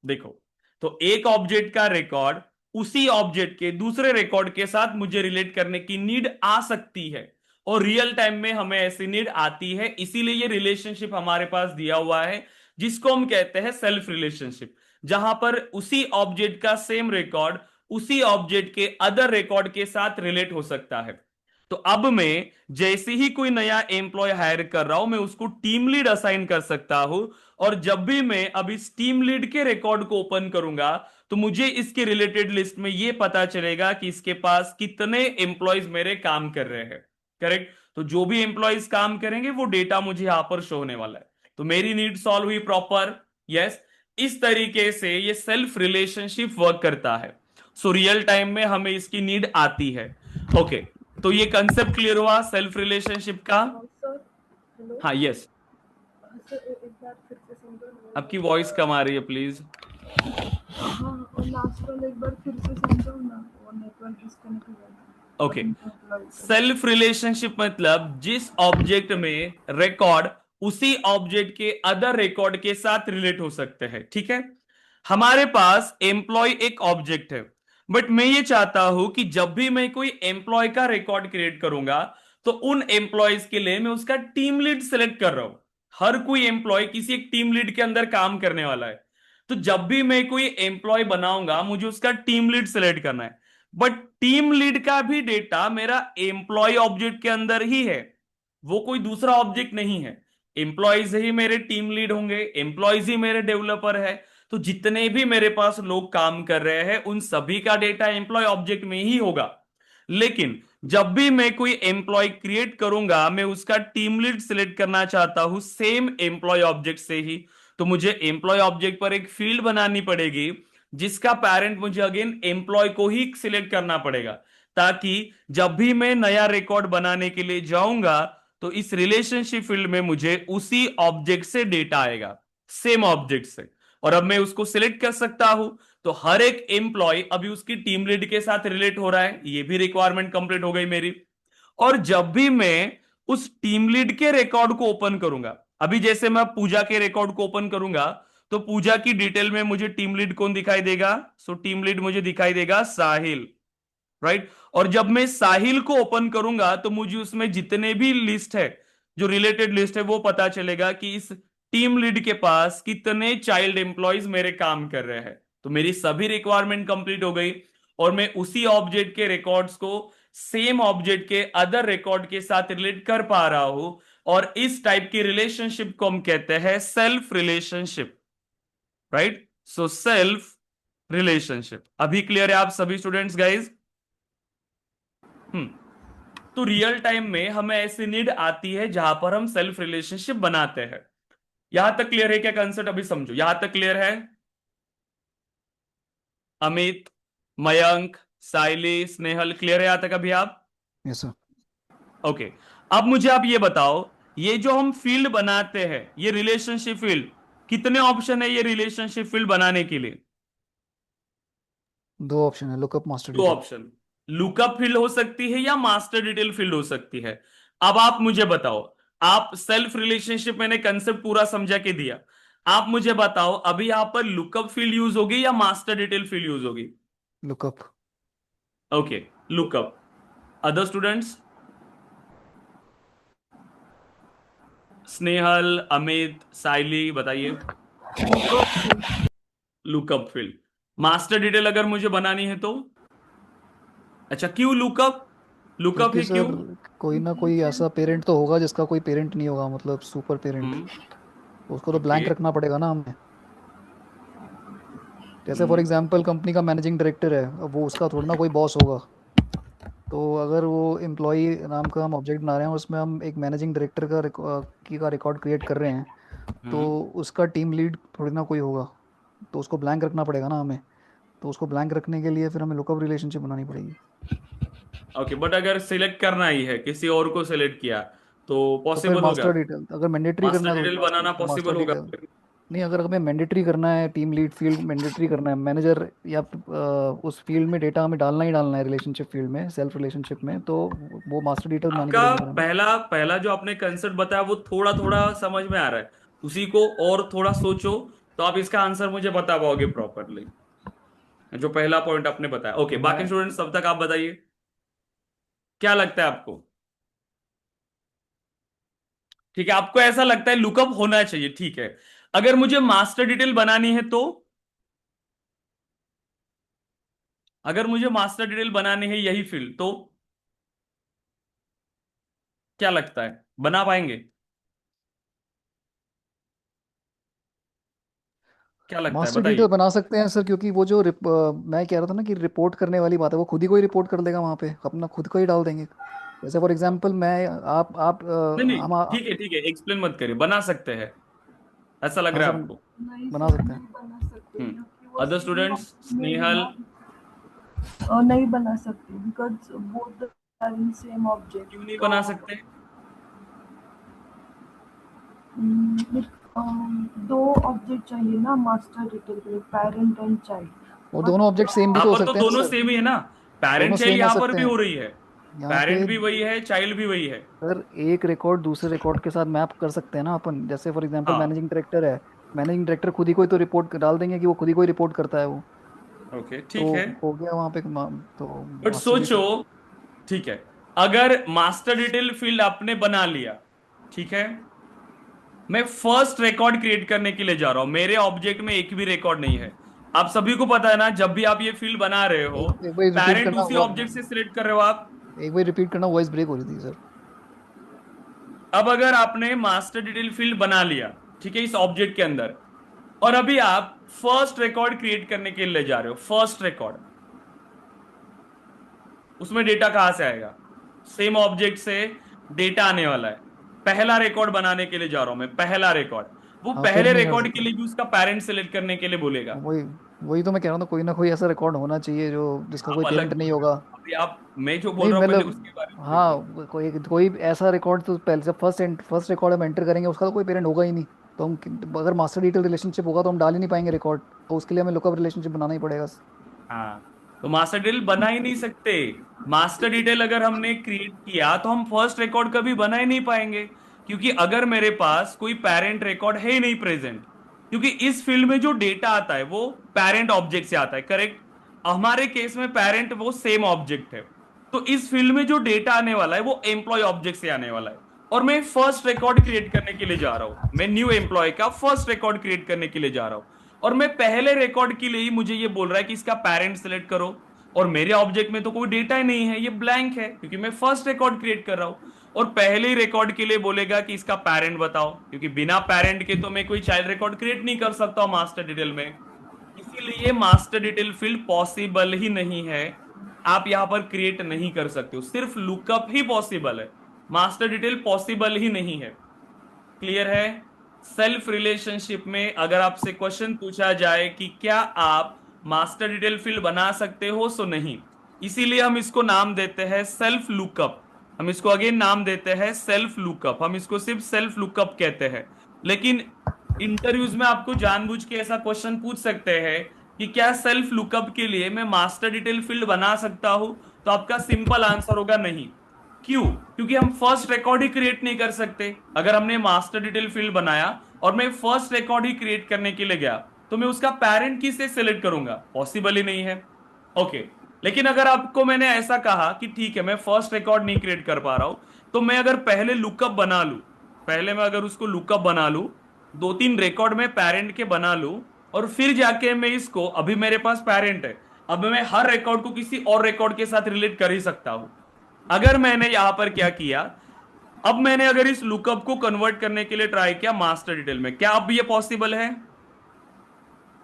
देखो, तो एक ऑब्जेक्ट का रिकॉर्ड उसी ऑब्जेक्ट के दूसरे रिकॉर्ड के साथ मुझे रिलेट करने की नीड आ सकती है, और रियल टाइम में हमें ऐसी नीड आती है, इसीलिए ये रिलेशनशिप हमारे पास दिया हुआ है, जिसको हम कहते हैं सेल्फ रिलेशनशिप, जहां पर उसी ऑब्जेक्ट का सेम रिकॉर्ड उसी ऑब्जेक्ट के अदर रिकॉर्ड के साथ रिलेट हो सकता है। तो अब मैं जैसे ही कोई नया एम्प्लॉय हायर कर रहा हूं, मैं उसको टीम लीड असाइन कर सकता हूं, और जब भी मैं अब इस टीम लीड के रिकॉर्ड को ओपन करूंगा तो मुझे इसके रिलेटेड लिस्ट में यह पता चलेगा कि इसके पास कितने एम्प्लॉयज मेरे काम कर रहे हैं। करेक्ट? तो जो भी एम्प्लॉयज काम करेंगे वो डेटा मुझे यहां पर शो होने वाला है। तो मेरी नीड सॉल्व हुई प्रॉपर। यस, इस तरीके से ये सेल्फ रिलेशनशिप वर्क करता है। सो रियल टाइम में हमें इसकी नीड आती है। ओके, तो ये कंसेप्ट क्लियर हुआ सेल्फ रिलेशनशिप का? सर हेलो हाँ, यस। सर एक बार फिर से समझो। आपकी वॉइस कम आ रही है, प्लीज। हाँ, और लास्ट वाला एक बार फिर से समझो ना, वो नेटवर्क डिस्कनेक्ट हो गया था। ओके, सेल्फ रिलेशनशिप मतलब जिस ऑब्जेक्ट में रिकॉर्ड उसी ऑब्जेक्ट के अदर रिकॉर्ड के साथ रिलेट हो सकते हैं, ठीक है। हमारे पास एम्प्लॉय एक ऑब्जेक्ट है, बट मैं ये चाहता हूं कि जब भी मैं कोई एम्प्लॉय का रिकॉर्ड क्रिएट करूंगा तो उन एम्प्लॉयज के लिए मैं उसका टीम लीड सेलेक्ट कर रहा हूं। हर कोई एम्प्लॉय किसी एक टीम लीड के अंदर काम करने वाला है। तो जब भी मैं कोई एम्प्लॉय बनाऊंगा मुझे उसका टीम लीड सेलेक्ट करना है, बट टीम लीड का भी डेटा मेरा एम्प्लॉय ऑब्जेक्ट के अंदर ही है, वो कोई दूसरा ऑब्जेक्ट नहीं है। एम्प्लॉयज ही मेरे टीम लीड होंगे, एम्प्लॉयज ही मेरे डेवलपर है। तो जितने भी मेरे पास लोग काम कर रहे हैं उन सभी का डेटा एम्प्लॉय ऑब्जेक्ट में ही होगा। लेकिन जब भी मैं कोई एम्प्लॉय क्रिएट करूंगा, मैं उसका टीम लीड सिलेक्ट करना चाहता हूं सेम एम्प्लॉय ऑब्जेक्ट से ही, तो मुझे एम्प्लॉय ऑब्जेक्ट पर एक फील्ड बनानी पड़ेगी जिसका पेरेंट मुझे अगेन एम्प्लॉय को ही सिलेक्ट करना पड़ेगा, ताकि जब भी मैं नया रिकॉर्ड बनाने के लिए जाऊंगा तो इस रिलेशनशिप फील्ड में मुझे उसी ऑब्जेक्ट से डेटा आएगा, सेम ऑब्जेक्ट से। और अब मैं उसको सिलेक्ट कर सकता हूं, तो हर एक एम्प्लॉय अभी उसकी टीम लीड के साथ रिलेट हो रहा है, ये भी रिक्वायरमेंट कंप्लीट हो गई मेरी। और जब भी मैं उस टीम लीड के रिकॉर्ड को ओपन करूंगा, अभी जैसे मैं पूजा के रिकॉर्ड को ओपन करूंगा, तो पूजा की डिटेल में मुझे टीम लीड कौन दिखाई देगा? सो टीम लीड मुझे दिखाई देगा साहिल, राइट। और जब मैं साहिल को ओपन करूंगा तो मुझे उसमें जितने भी लिस्ट है, जो रिलेटेड लिस्ट है, वो पता चलेगा कि इस टीम लीड के पास कितने चाइल्ड एम्प्लॉयज मेरे काम कर रहे हैं। तो मेरी सभी रिक्वायरमेंट कंप्लीट हो गई, और मैं उसी ऑब्जेक्ट के रिकॉर्ड्स को सेम ऑब्जेक्ट के अदर रिकॉर्ड के साथ रिलेट कर पा रहा हूं। और इस टाइप की रिलेशनशिप को हम कहते हैं self relationship, right. So self relationship. अभी क्लियर है आप सभी स्टूडेंट्स, गाइज? हम्म। तो रियल टाइम में हमें ऐसी नीड आती है जहां पर हम सेल्फ रिलेशनशिप बनाते हैं। यहां तक क्लियर है क्या कंसेप्ट? अभी समझो, यहां तक क्लियर है? अमित, मयंक, साइली, स्नेहल, क्लियर है यहां तक अभी आप? Yes sir. ओके। अब मुझे आप ये बताओ, ये जो हम फील्ड बनाते हैं, ये रिलेशनशिप फील्ड, कितने ऑप्शन है ये रिलेशनशिप फील्ड बनाने के लिए? दो ऑप्शन है, लुकअप, मास्टर दो डिटेल। ऑप्शन। लुकअप फील्ड हो सकती है या मास्टर डिटेल फील्ड हो सकती है। अब आप मुझे बताओ, आप सेल्फ रिलेशनशिप, मैंने कंसेप्ट पूरा समझा के दिया, आप मुझे बताओ अभी यहां पर लुकअप फील्ड यूज होगी या मास्टर डिटेल फील्ड यूज होगी? Lookup. Okay, lookup. Other students? Snehal, Amit, Saili, बताइए। Lookup field. मास्टर डिटेल अगर मुझे बनानी है तो? अच्छा, क्यों लुकअप? लुकअप क्योंकि ही क्यों? सर कोई ना कोई ऐसा पेरेंट तो होगा जिसका कोई पेरेंट नहीं होगा, मतलब सुपर पेरेंट। हम्म। तो उसको तो ओके। ब्लैंक रखना पड़ेगा ना हमें। जैसे फॉर हम्म। एग्जांपल कंपनी का मैनेजिंग डायरेक्टर है, अब वो उसका थोड़ा ना कोई बॉस होगा। तो अगर वो एम्प्लॉय नाम का हम ऑब्जेक्ट बना रहे हैं, उसमें हम एक मैनेजिंग डायरेक्टर का रिकॉर्ड क्रिएट कर रहे हैं, तो हम्म। उसका टीम लीड थोड़ी ना कोई होगा। तो उसको ब्लैंक रखना पड़ेगा ना हमें। तो उसको ब्लैंक रखने के लिए फिर हमें लुकअप रिलेशनशिप बनानी पड़ेगी। ओके, बट अगर सिलेक्ट करना ही है, किसी और को सिलेक्ट किया, तो तो फिर पॉसिबल होगा? मास्टर डिटेल, अगर मैंडेटरी करना मास्टर है डिटेल तो बनाना मास्टर पॉसिबल होगा डिटेल। फिर? नहीं, अगर हमें मैंडेटरी करना है, टीम लीड फील्ड मैंडेटरी करना है, मैनेजर या उस फील्ड में डेटा हमें डालना ही डालना है, रिलेशनशिप फील्ड में, सेल्फ रिलेशनशिप में, तो वो मास्टर डिटेल बनानी आपका पड़ेगी फिर हमें। पहला पहला जो आपने कंसेप्ट बताया वो थोड़ा थोड़ा समझ में आ रहा है, उसी को और थोड़ा सोचो, तो आप इसका आंसर मुझे बता पाओगे प्रॉपरली। जो पहला पॉइंट आपने बताया। ओके, बाकी मैं स्टूडेंट्स तब तक आप बताइए, क्या लगता है आपको? ठीक है, आपको ऐसा लगता है लुकअप होना चाहिए, ठीक है। अगर मुझे मास्टर डिटेल बनानी है तो? अगर मुझे मास्टर डिटेल बनानी है यही फील्ड, तो क्या लगता है, बना पाएंगे? क्या लगता है, मास्टर डिटेल बताइए। बना सकते हैं सर, क्योंकि वो जो मैं कह रहा था ना कि रिपोर्ट करने वाली बात है, वो खुद ही कोई रिपोर्ट कर देगा वहाँ पे, अपना खुद को ही डाल देंगे। जैसे फॉर एग्जांपल मैं आप नहीं नहीं, हम ठीक है, एक्सप्लेन मत करिए, बना सकते हैं, ऐसा लग हाँ रहा है सर, आपको? नहीं बना सर, सकते हैं। नहीं बना सकते हम्म। क्योंकि वो अदर सेम स्टूडेंट्स? ऑब्जेक्ट में ही स्नेहल? ना। नहीं बना सकते because both are in same object. क्यों नहीं तो बना सकते? दो ऑब्जेक्ट चाहिए ना मास्टर डिटेल के लिए, पेरेंट एंड चाइल्ड। वो बट दोनों ऑब्जेक्ट सेम भी यहाँ तो हो पर तो सकते हैं ना दोनों सर। सेम ही है ना, दोनों पेरेंट चाइल्ड सेम हो यहाँ पर सकते भी हैं हो रही है, यहाँ पे। पेरेंट भी वही है, चाइल्ड भी वही है। सर एक रिकॉर्ड दूसरे रिकॉर्ड के साथ मैप कर सकते हैं ना अपन। जैसे फॉर एग्जांपल हाँ। मैनेजिंग डायरेक्टर है, मैनेजिंग डायरेक्टर खुद ही कोई तो रिपोर्ट डाल देंगे कि वो खुद ही कोई रिपोर्ट करता है वो। ओके, तो ठीक है। हो गया वहाँ पे तो बट मास्टर सोचो, डिटेल। ठीक है, अगर मास्टर डिटेल फील्ड आपने बना लिया, ठीक है, मैं फर्स्ट रिकॉर्ड क्रिएट करने के लिए जा रहा हूं, मेरे ऑब्जेक्ट में एक भी रिकॉर्ड नहीं है। आप सभी को पता है ना, जब भी आप ये फील्ड बना रहे हो, एक बार रिपीट पेरेंट करना उसी वो, ऑब्जेक्ट से सिलेक्ट कर रहे हो आप। एक बार रिपीट करना, वॉइस ब्रेक हो रही थी सर। अब अगर आपने मास्टर डिटेल फील्ड बना लिया, ठीक है, इस ऑब्जेक्ट के अंदर, और अभी आप फर्स्ट रिकॉर्ड क्रिएट करने के लिए जा रहे हो, फर्स्ट रिकॉर्ड, उसमें डेटा कहां से आएगा? सेम ऑब्जेक्ट से डेटा आने वाला है, पहला रिकॉर्ड बनाने के लिए जा रहा हूं मैं, पहला रिकॉर्ड। वो हाँ फिर पहले नहीं कर रिकॉर्ड के सकते। लिए भी उसका पेरेंट सेलेक्ट करने के लिए बोलेगा। वही वही तो मैं कह रहा हूँ, कोई ना कोई ऐसा रिकॉर्ड होना चाहिए जो जिसका आप कोई अलग पेरेंट बोल नहीं रहे हो, होगा। अभी आप, मैं जो बोल नहीं रहा हूँ पहले मतलब, उसके बारे में हाँ देखो। कोई कोई ऐसा रिकॉर्ड तो पहले जब फर्स्ट रिकॉर्ड हम एंटर करेंगे उसका तो कोई पेरेंट होगा ही नहीं। तो हम अगर मास्टर डिटेल रिलेशनशिप होगा तो हम डाल ही नहीं पाएंगे रिकॉर्ड, तो उसके लिए हमें लुकअप रिलेशनशिप बनाना ही पड़ेगा। हाँ, तो मास्टर डिटेल बना ही नहीं सकते। मास्टर डिटेल अगर हमने क्रिएट किया तो हम फर्स्ट रिकॉर्ड कभी बना ही नहीं पाएंगे, क्योंकि अगर मेरे पास कोई पेरेंट रिकॉर्ड है ही नहीं प्रेजेंट, क्योंकि इस फील्ड में जो डेटा आता है वो पेरेंट ऑब्जेक्ट से आता है, करेक्ट। हमारे केस में पेरेंट वो सेम ऑब्जेक्ट है, तो इस फील्ड में जो डेटा आने वाला है वो एम्प्लॉय ऑब्जेक्ट से आने वाला है। और मैं फर्स्ट रिकॉर्ड क्रिएट करने के लिए जा रहा हूं, मैं न्यू एम्प्लॉय का फर्स्ट रिकॉर्ड क्रिएट करने के लिए जा रहा हूं, और मैं पहले रिकॉर्ड के लिए ही मुझे ये बोल रहा है कि इसका पेरेंट सेलेक्ट करो। और मेरे ऑब्जेक्ट में तो कोई डेटा ही नहीं है, ये ब्लैंक है, क्योंकि मैं फर्स्ट रिकॉर्ड क्रिएट कर रहा हूं। और पहले ही रिकॉर्ड के लिए बोलेगा कि इसका पेरेंट बताओ, क्योंकि बिना पेरेंट के तो मैं कोई चाइल्ड रिकॉर्ड क्रिएट नहीं कर सकता मास्टर डिटेल में। इसीलिए मास्टर डिटेल फील्ड पॉसिबल ही नहीं है, आप यहां पर क्रिएट नहीं कर सकते हो, सिर्फ लुकअप ही पॉसिबल है, मास्टर डिटेल पॉसिबल ही नहीं है। क्लियर है? सेल्फ रिलेशनशिप में अगर आपसे क्वेश्चन पूछा जाए कि क्या आप मास्टर डिटेल फील्ड बना सकते हो, सो नहीं। इसीलिए हम इसको नाम देते हैं सेल्फ लुकअप। हम इसको अगेन नाम देते हैं सेल्फ लुकअप, हम इसको सिर्फ सेल्फ लुकअप कहते हैं। लेकिन इंटरव्यूज में आपको जानबूझ के ऐसा क्वेश्चन पूछ सकते हैं कि क्या सेल्फ लुकअप के लिए मैं मास्टर डिटेल फील्ड बना सकता हूं, तो आपका सिंपल आंसर होगा नहीं। क्यों? क्योंकि हम फर्स्ट रिकॉर्ड ही क्रिएट नहीं कर सकते। अगर हमने मास्टर डिटेल फील्ड बनाया और मैं फर्स्ट रिकॉर्ड ही क्रिएट करने के लिए गया, तो मैं उसका पेरेंट किसे सिलेक्ट करूंगा? पॉसिबल ही नहीं है। ओके, लेकिन अगर आपको मैंने ऐसा कहा कि ठीक है मैं फर्स्ट रिकॉर्ड नहीं क्रिएट कर पा रहा हूं, तो मैं अगर पहले लुकअप बना लूं, पहले मैं अगर उसको लुकअप बना लूं, दो तीन रिकॉर्ड में पेरेंट के बना लूं, और फिर जाके मैं इसको, अभी मेरे पास पेरेंट है, अब मैं हर रिकॉर्ड को किसी और रिकॉर्ड के साथ रिलेट कर ही सकता हूं। अगर मैंने यहां पर क्या किया, अब मैंने अगर इस लुकअप को कन्वर्ट करने के लिए ट्राई किया मास्टर डिटेल में, क्या अब ये पॉसिबल है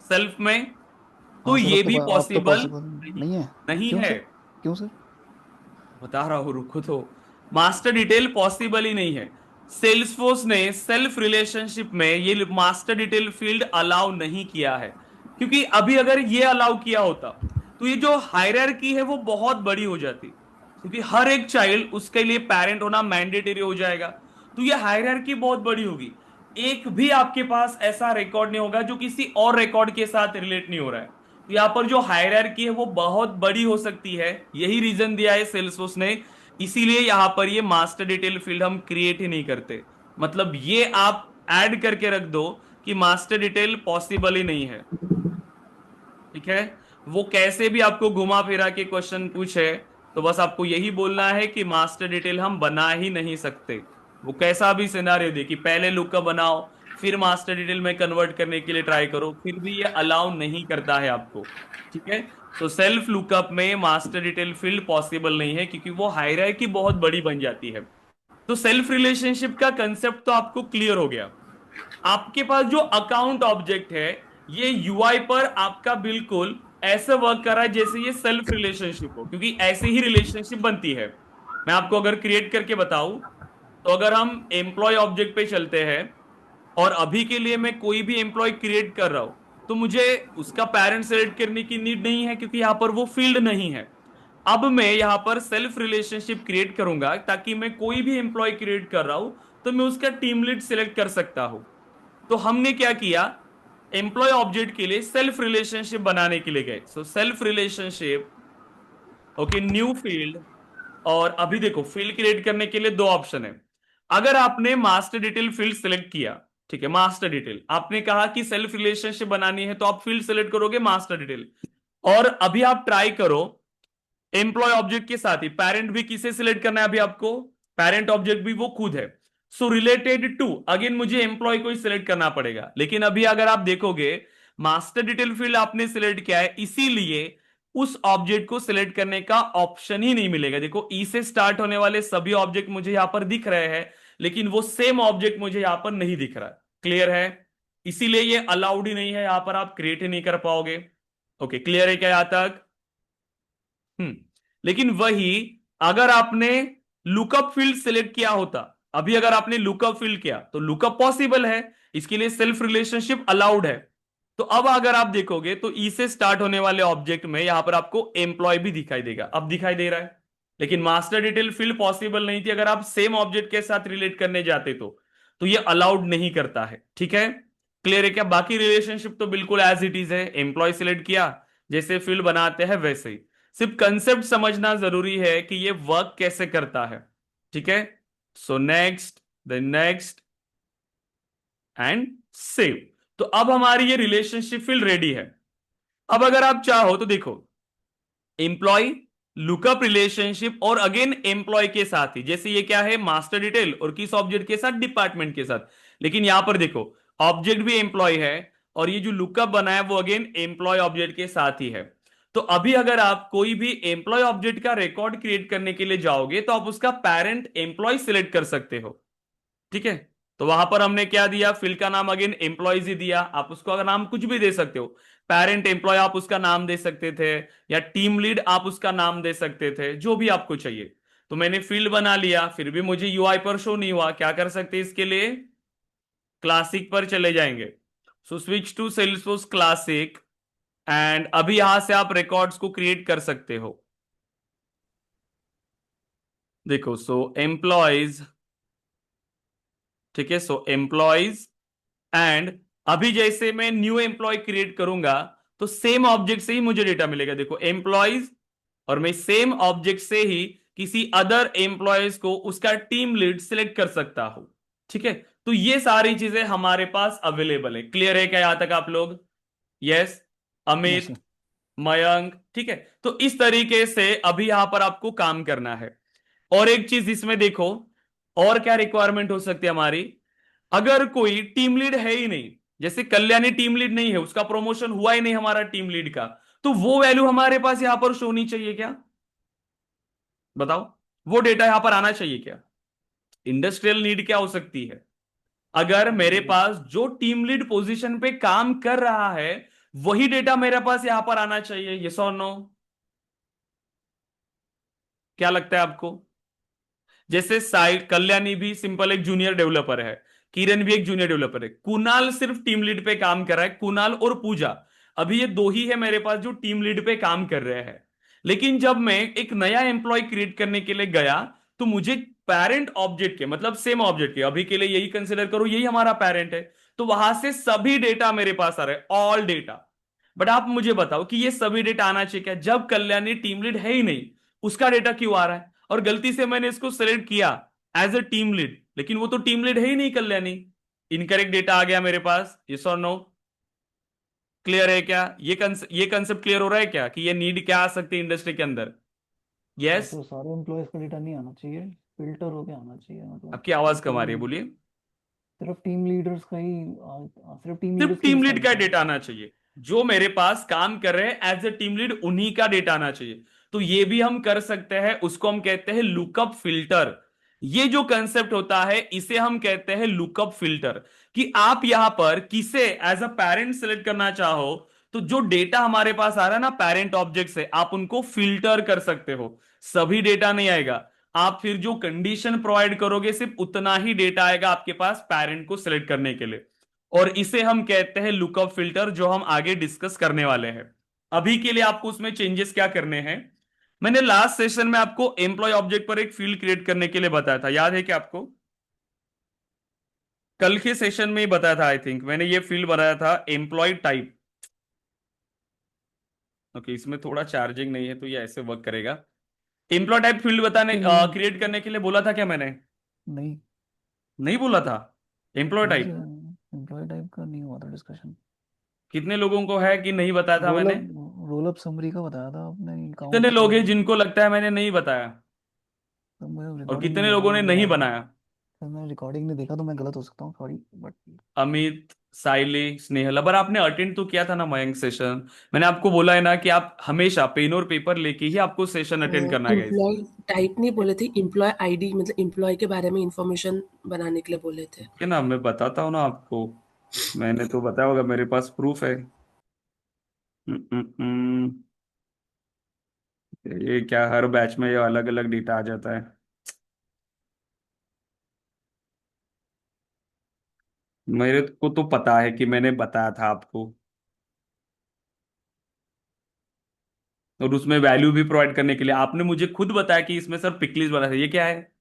सेल्फ में? तो हाँ सर ये भी अब तो पॉसिबल पॉसिबल नहीं, नहीं है। नहीं क्यों है। सर? क्यों सर? बता रहा हूं, रुको तो। मास्टर डिटेल पॉसिबल ही नहीं है। सेल्सफोर्स ने सेल्फ रिलेशनशिप में ये मास्टर डिटेल फील्ड अलाउ नहीं किया है, क्योंकि अभी अगर ये अलाउ किया होता तो ये जो हायरार्की है वो बहुत बड़ी हो जाती, क्योंकि हर एक चाइल्ड उसके लिए पेरेंट होना मैंडेटरी हो जाएगा, तो ये हायरार्की बहुत बड़ी होगी। एक भी आपके पास ऐसा रिकॉर्ड नहीं होगा जो किसी और रिकॉर्ड के साथ रिलेट नहीं हो रहा है, तो यहाँ पर जो हायरार्की है वो बहुत बड़ी हो सकती है। यही रीजन दिया है सेल्सफोर्स ने, इसीलिए यहां पर ये मास्टर डिटेल फील्ड हम क्रिएट ही नहीं करते। मतलब ये आप ऐड करके रख दो कि मास्टर डिटेल पॉसिबल ही नहीं है। ठीक है? वो कैसे भी आपको घुमा फिरा के क्वेश्चन पूछे, तो बस आपको यही बोलना है कि मास्टर डिटेल हम बना ही नहीं सकते। वो कैसा भी सिनारियो दे कि पहले लुकअप बनाओ फिर मास्टर डिटेल में कन्वर्ट करने के लिए ट्राई करो, फिर भी ये अलाउ नहीं करता है आपको। ठीक है? तो सेल्फ लुकअप में मास्टर डिटेल फील्ड पॉसिबल नहीं है, क्योंकि वो हायरार्की बहुत बड़ी बन जाती है। तो सेल्फ रिलेशनशिप का कंसेप्ट तो आपको क्लियर हो गया। आपके पास जो अकाउंट ऑब्जेक्ट है, ये यूआई पर आपका बिल्कुल ऐसे वर्क कर रहा है जैसे ये सेल्फ रिलेशनशिप हो, क्योंकि ऐसे ही रिलेशनशिप बनती है। मैं आपको अगर क्रिएट करके बताऊं, तो अगर हम एम्प्लॉय ऑब्जेक्ट पे चलते हैं, और अभी के लिए मैं कोई भी एम्प्लॉय क्रिएट कर रहा हूं, तो मुझे उसका पेरेंट सेलेक्ट करने की नीड नहीं है, क्योंकि यहां पर वो फील्ड नहीं है। अब मैं यहां पर सेल्फ रिलेशनशिप क्रिएट करूंगा, ताकि मैं कोई भी एम्प्लॉय क्रिएट कर रहा हूं तो मैं उसका टीम लीड सिलेक्ट कर सकता हूं। तो हमने क्या किया, एम्प्लॉय ऑब्जेक्ट के लिए सेल्फ रिलेशनशिप बनाने के लिए गए। So self relationship, okay, new field. और अभी देखो फील्ड क्रिएट करने के लिए दो ऑप्शन है। अगर आपने मास्टर डिटेल फील्ड सिलेक्ट किया, ठीक है, मास्टर डिटेल आपने कहा कि सेल्फ रिलेशनशिप बनानी है, तो आप फील्ड सिलेक्ट करोगे मास्टर डिटेल। और अभी आप ट्राई करो एम्प्लॉय ऑब्जेक्ट के साथ ही पेरेंट भी किसे सिलेक्ट करना है, अभी आपको पेरेंट ऑब्जेक्ट भी वो खुद है। सो रिलेटेड टू, अगेन मुझे एम्प्लॉय को ही सिलेक्ट करना पड़ेगा। लेकिन अभी अगर आप देखोगे मास्टर डिटेल फील्ड आपने सिलेक्ट किया है, इसीलिए उस ऑब्जेक्ट को सिलेक्ट करने का ऑप्शन ही नहीं मिलेगा। देखो ई से स्टार्ट होने वाले सभी ऑब्जेक्ट मुझे यहां पर दिख रहे हैं, लेकिन वो सेम ऑब्जेक्ट मुझे यहां पर नहीं दिख रहा है। क्लियर है? इसीलिए ये अलाउड ही नहीं है, यहां पर आप क्रिएट ही नहीं कर पाओगे। ओके, क्लियर है क्या यहां तक? लेकिन वही, अगर आपने लुकअप फील्ड सिलेक्ट किया होता, अभी अगर आपने लुकअप फील्ड किया तो लुकअप पॉसिबल है, इसके लिए सेल्फ रिलेशनशिप अलाउड है। तो अब अगर आप देखोगे तो ई से स्टार्ट होने वाले ऑब्जेक्ट में यहां पर आपको एम्प्लॉय भी दिखाई देगा, अब दिखाई दे रहा है। लेकिन मास्टर डिटेल फील्ड पॉसिबल नहीं थी, अगर आप सेम ऑब्जेक्ट के साथ रिलेट करने जाते तो ये अलाउड नहीं करता है। ठीक है, क्लियर है क्या? बाकी रिलेशनशिप तो बिल्कुल एज इट इज है, एम्प्लॉय सिलेक्ट किया, जैसे फील्ड बनाते हैं वैसे ही। सिर्फ कंसेप्ट समझना जरूरी है कि ये वर्क कैसे करता है। ठीक है, so next, then next and save. तो अब हमारी ये रिलेशनशिप फील्ड रेडी है। अब अगर आप चाहो तो देखो, एम्प्लॉय, लुकअप रिलेशनशिप और अगेन एम्प्लॉय के साथ ही, जैसे ये क्या है, मास्टर डिटेल और किस ऑब्जेक्ट के साथ, डिपार्टमेंट के साथ। लेकिन यहां पर देखो, ऑब्जेक्ट भी एम्प्लॉय है और ये जो लुकअप बना है वो अगेन एम्प्लॉय ऑब्जेक्ट के साथ ही है। तो अभी अगर आप कोई भी एम्प्लॉय ऑब्जेक्ट का रिकॉर्ड क्रिएट करने के लिए जाओगे तो आप उसका पेरेंट एम्प्लॉय सिलेक्ट कर सकते हो। ठीक है, तो वहां पर हमने क्या दिया, फील्ड का नाम अगेन एम्प्लॉयज ही दिया, आप उसको अगर नाम कुछ भी दे सकते हो, पेरेंट एम्प्लॉय आप उसका नाम दे सकते थे, या टीम लीड आप उसका नाम दे सकते थे, जो भी आपको चाहिए। तो मैंने फील्ड बना लिया, फिर भी मुझे यूआई पर शो नहीं हुआ, क्या कर सकते हैं इसके लिए, क्लासिक पर चले जाएंगे। So switch to Salesforce classic, and अभी यहां से आप रिकॉर्ड्स को क्रिएट कर सकते हो। देखो, सो एम्प्लॉयज, ठीक है, सो एम्प्लॉयज, एंड अभी जैसे मैं न्यू एम्प्लॉय क्रिएट करूंगा तो सेम ऑब्जेक्ट से ही मुझे डेटा मिलेगा। देखो एम्प्लॉयज, और मैं सेम ऑब्जेक्ट से ही किसी अदर एम्प्लॉयज को उसका टीम लीड सिलेक्ट कर सकता हूं। ठीक है, तो ये सारी चीजें हमारे पास अवेलेबल है। क्लियर है क्या यहां तक आप लोग? Yes, yes Amit, sir. Mayank, ठीक है। तो इस तरीके से अभी यहां पर आपको काम करना है। और एक चीज इसमें देखो, और क्या रिक्वायरमेंट हो सकती है हमारी, अगर कोई टीम लीड है ही नहीं, जैसे कल्याणी टीम लीड नहीं है, उसका प्रमोशन हुआ ही नहीं हमारा टीम लीड का, तो वो वैल्यू हमारे पास यहां पर शो होनी चाहिए क्या? बताओ, वो डेटा यहां पर आना चाहिए क्या? इंडस्ट्रियल नीड क्या हो सकती है, अगर मेरे पास जो टीम लीड पोजीशन पे काम कर रहा है वही डेटा मेरे पास यहां पर आना चाहिए, यस और नो? क्या लगता है आपको? जैसे साइड कल्याणी भी सिंपल एक जूनियर डेवलपर है, किरण भी एक जूनियर डेवलपर है, कुणाल सिर्फ टीम लीड पे काम कर रहा है, कुणाल और पूजा, अभी ये दो ही है मेरे पास जो टीम लीड पे काम कर रहे हैं। लेकिन जब मैं एक नया एम्प्लॉय क्रिएट करने के लिए गया तो मुझे पेरेंट ऑब्जेक्ट के, मतलब सेम ऑब्जेक्ट के, अभी के लिए यही कंसिडर करो, यही हमारा पेरेंट है, तो वहां से सभी डेटा मेरे पास आ रहा है, ऑल डेटा। बट आप मुझे बताओ कि ये सभी डेटा आना चाहिए क्या, जब कल्याणी टीम लीड है ही नहीं, उसका डेटा क्यों आ रहा है? और गलती से मैंने इसको सेलेक्ट किया एज अ टीम लीड, लेकिन वो तो टीम लीड है ही नहीं कल्याणी, इनकरेक्ट डेटा आ गया मेरे पास, यस और नो? क्लियर है क्या? ये कंसेप्ट क्लियर हो रहा है क्या कि ये नीड क्या आ सकती है इंडस्ट्री के अंदर? Sir yes. तो सारे एम्प्लॉयज का डेटा नहीं आना चाहिए, फिल्टर होके आना चाहिए, मतलब आपकी आवाज कम आ रही है, टीम, बोलिए। सिर्फ टीम लीडर्स का ही सिर्फ टीम सिर्फ लीडर्स की टीम लिस्ट लीड आनी का चाहिए। डेटा आना चाहिए, जो मेरे पास काम कर रहे हैं एज ए टीम लीड, उन्हीं का डेटा आना चाहिए। तो ये भी हम कर सकते हैं, उसको हम कहते हैं लुकअप फिल्टर। ये जो कंसेप्ट होता है इसे हम कहते हैं लुकअप फिल्टर, कि आप यहां पर किसे एज अ पेरेंट सेलेक्ट करना चाहो तो जो डेटा हमारे पास आ रहा है ना पेरेंट ऑब्जेक्ट से, आप उनको फिल्टर कर सकते हो। सभी डेटा नहीं आएगा, आप फिर जो कंडीशन प्रोवाइड करोगे सिर्फ उतना ही डेटा आएगा आपके पास पेरेंट को सिलेक्ट करने के लिए। और इसे हम कहते हैं लुकअप फिल्टर, जो हम आगे डिस्कस करने वाले हैं। अभी के लिए आपको उसमें चेंजेस क्या करने हैं, मैंने लास्ट सेशन में आपको एम्प्लॉय ऑब्जेक्ट पर एक फील्ड क्रिएट करने के लिए बताया था, याद है क्या आपको? कल के सेशन में ही बताया था, आई थिंक मैंने ये फील्ड बनाया था एम्प्लॉय टाइप। ओके, इसमें थोड़ा चार्जिंग नहीं है तो ये ऐसे वर्क करेगा। एम्प्लॉय टाइप फील्ड बताने कि नहीं, क्रिएट करने के लिए बोला था क्या मैंने? नहीं, नहीं बोला था? एम्प्लॉय नहीं टाइप सर, एम्प्लॉय टाइप का नहीं हुआ था डिस्कशन। कितने लोगों को है कि नहीं बताया था रोल मैंने? अप रोल अप समरी का बताया था आपने, कितने काउंट लोग हैं का। जिनको लगता है मैंने नहीं बताया? तो मैं और रिकॉर्डिंग नहीं कितने देखा, लोगों ने मुझे नहीं याद नहीं। बनाया? सर मैं रिकॉर्डिंग नहीं देखा तो मैं गलत हो सकता हूँ, सॉरी बट। अमित, साइली, स्नेहल, अबर आपने अटेंड तो किया था ना मयंक सेशन? मैंने आपको बोला है ना कि आप हमेशा पेन और पेपर लेके ही आपको सेशन अटेंड करना है गाइस। एम्प्लॉय टाइप नहीं बोले थे, एम्प्लॉय आईडी मतलब एम्प्लॉय के बारे में इंफॉर्मेशन बनाने के लिए बोले थे। है ना, मैं बताता हूँ ना आपको, मैंने तो बताया होगा, मेरे पास प्रूफ है। हम्म, हम्म, ये क्या हर बैच में ये अलग अलग डेटा आ जाता है? मेरे को तो पता है कि मैंने बताया था आपको, और उसमें वैल्यू भी प्रोवाइड करने के लिए आपने मुझे खुद बताया कि इसमें सर पिकलिस्ट बना था। ये क्या है?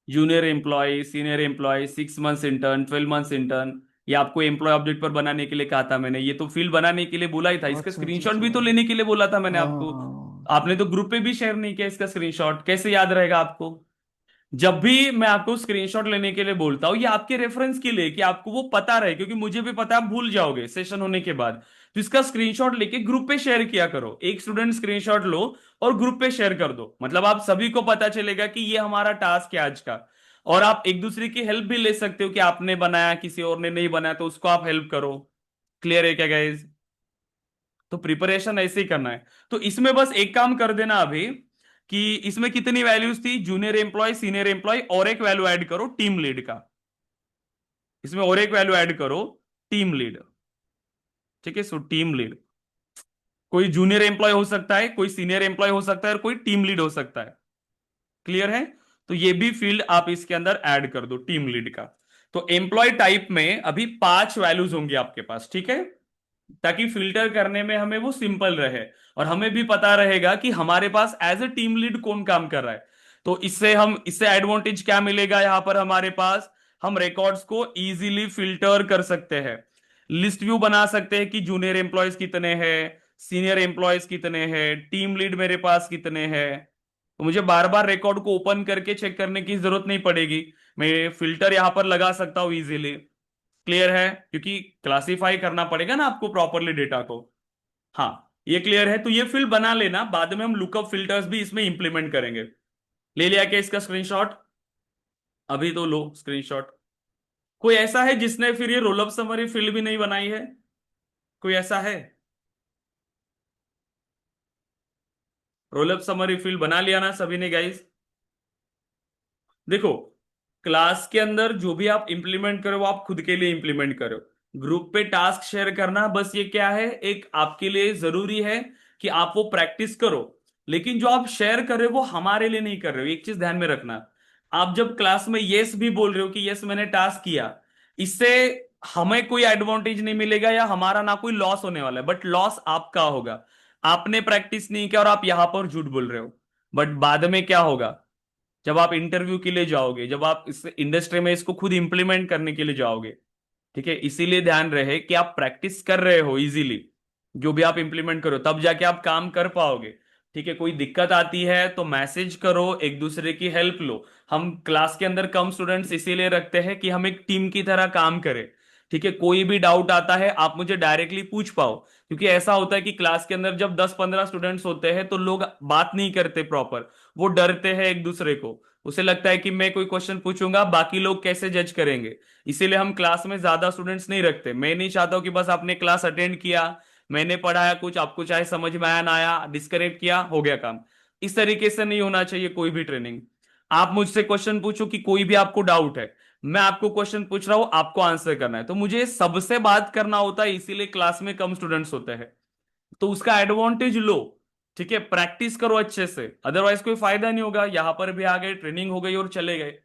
Junior employee, senior employee, 6 months intern, 12 months intern, ये आपको एम्प्लॉय ऑब्जेक्ट पर बनाने के लिए कहा था मैंने। ये तो फील्ड बनाने के लिए बोला ही था, इसका अच्छा अच्छा स्क्रीनशॉट अच्छा। भी तो लेने के लिए बोला था मैंने हाँ आपको। हाँ हाँ। आपने तो ग्रुप पे भी शेयर नहीं किया इसका स्क्रीनशॉट, कैसे याद रहेगा आपको? जब भी मैं आपको स्क्रीनशॉट लेने के लिए बोलता हूं, ये आपके रेफरेंस के लिए कि आपको वो पता रहे, क्योंकि मुझे भी पता है आप भूल जाओगे सेशन होने के बाद। तो इसका स्क्रीनशॉट लेके ग्रुप पे शेयर किया करो, एक स्टूडेंट स्क्रीनशॉट लो और ग्रुप पे शेयर कर दो, मतलब आप सभी को पता चलेगा कि ये हमारा टास्क है आज का। और आप एक दूसरे की हेल्प भी ले सकते हो कि आपने बनाया, किसी और ने नहीं बनाया तो उसको आप हेल्प करो। क्लियर है क्या गाइज? तो प्रिपरेशन ऐसे ही करना है। तो इसमें बस एक काम कर देना अभी, कि इसमें कितनी वैल्यूज थी, जूनियर एम्प्लॉय, सीनियर एम्प्लॉय, और एक वैल्यू ऐड करो टीम लीड का। इसमें और एक वैल्यू ऐड करो टीम लीड। ठीक है, सो टीम लीड, कोई जूनियर एम्प्लॉय हो सकता है, कोई सीनियर एम्प्लॉय हो सकता है, और कोई टीम लीड हो सकता है। क्लियर है? तो ये भी फील्ड आप इसके अंदर ऐड कर दो टीम लीड का। तो एम्प्लॉय टाइप में अभी 5 वैल्यूज होंगी आपके पास, ठीक है, ताकि फिल्टर करने में हमें वो सिंपल रहे, और हमें भी पता रहेगा कि हमारे पास एज ए टीम लीड कौन काम कर रहा है। तो इससे एडवांटेज क्या मिलेगा यहां पर हमारे पास, हम रिकॉर्ड्स को इजीली फिल्टर कर सकते हैं। लिस्ट व्यू बना सकते हैं कि जूनियर एम्प्लॉयज कितने हैं, सीनियर एम्प्लॉयज कितने हैं, टीम लीड मेरे पास कितने हैं। तो मुझे बार बार रिकॉर्ड को ओपन करके चेक करने की जरूरत नहीं पड़ेगी, मैं फिल्टर यहां पर लगा सकता हूं इजीली। क्लियर है? क्योंकि क्लासिफाई करना पड़ेगा ना आपको प्रॉपरली डेटा को। हाँ, ये क्लियर है। तो ये फील्ड बना लेना, बाद में हम लुकअप फिल्टर्स भी इसमें इंप्लीमेंट करेंगे। ले लिया क्या इसका स्क्रीनशॉट? अभी तो लो स्क्रीनशॉट। कोई ऐसा है जिसने फिर ये रोलअप समरी फील्ड भी नहीं बनाई है? कोई ऐसा है? रोलअप समरी फील्ड बना लिया ना सभी ने गाइस? देखो, क्लास के अंदर जो भी आप इंप्लीमेंट करो वो आप खुद के लिए इंप्लीमेंट करो। ग्रुप पे टास्क शेयर करना बस ये क्या है, एक आपके लिए जरूरी है कि आप वो प्रैक्टिस करो। लेकिन जो आप शेयर कर रहे हो वो हमारे लिए नहीं कर रहे हो, एक चीज ध्यान में रखना। आप जब क्लास में यस भी बोल रहे हो कि यस मैंने टास्क किया, इससे हमें कोई एडवांटेज नहीं मिलेगा या हमारा ना कोई लॉस होने वाला है, बट लॉस आपका होगा। आपने प्रैक्टिस नहीं किया और आप यहां पर झूठ बोल रहे हो। बट बाद में क्या होगा, जब आप इंटरव्यू के लिए जाओगे, जब आप इस इंडस्ट्री में इसको खुद इंप्लीमेंट करने के लिए जाओगे, ठीक है, इसीलिए ध्यान रहे कि आप प्रैक्टिस कर रहे हो इजीली। जो भी आप इंप्लीमेंट करो तब जाके आप काम कर पाओगे। ठीक है, कोई दिक्कत आती है तो मैसेज करो, एक दूसरे की हेल्प लो। हम क्लास के अंदर कम स्टूडेंट्स इसीलिए रखते हैं कि हम एक टीम की तरह काम करें। ठीक है, कोई भी डाउट आता है आप मुझे डायरेक्टली पूछ पाओ, क्योंकि ऐसा होता है कि क्लास के अंदर जब 10-15 स्टूडेंट्स होते हैं तो लोग बात नहीं करते प्रॉपर, वो डरते हैं एक दूसरे को। उसे लगता है कि मैं कोई क्वेश्चन पूछूंगा बाकी लोग कैसे जज करेंगे। इसीलिए हम क्लास में ज्यादा स्टूडेंट्स नहीं रखते। मैं नहीं चाहता हूं कि बस आपने क्लास अटेंड किया, मैंने पढ़ाया कुछ, आपको चाहे समझ में आया ना आया, डिस्कनेक्ट किया, हो गया काम। इस तरीके से नहीं होना चाहिए कोई भी ट्रेनिंग। आप मुझसे क्वेश्चन पूछो कि कोई भी आपको डाउट है, मैं आपको क्वेश्चन पूछ रहा हूं, आपको आंसर करना है, तो मुझे सबसे बात करना होता है, इसीलिए क्लास में कम स्टूडेंट्स होते हैं। तो उसका एडवांटेज लो। ठीक है, प्रैक्टिस करो अच्छे से, अदरवाइज कोई फायदा नहीं होगा, यहां पर भी आ गए, ट्रेनिंग हो गई और चले गए।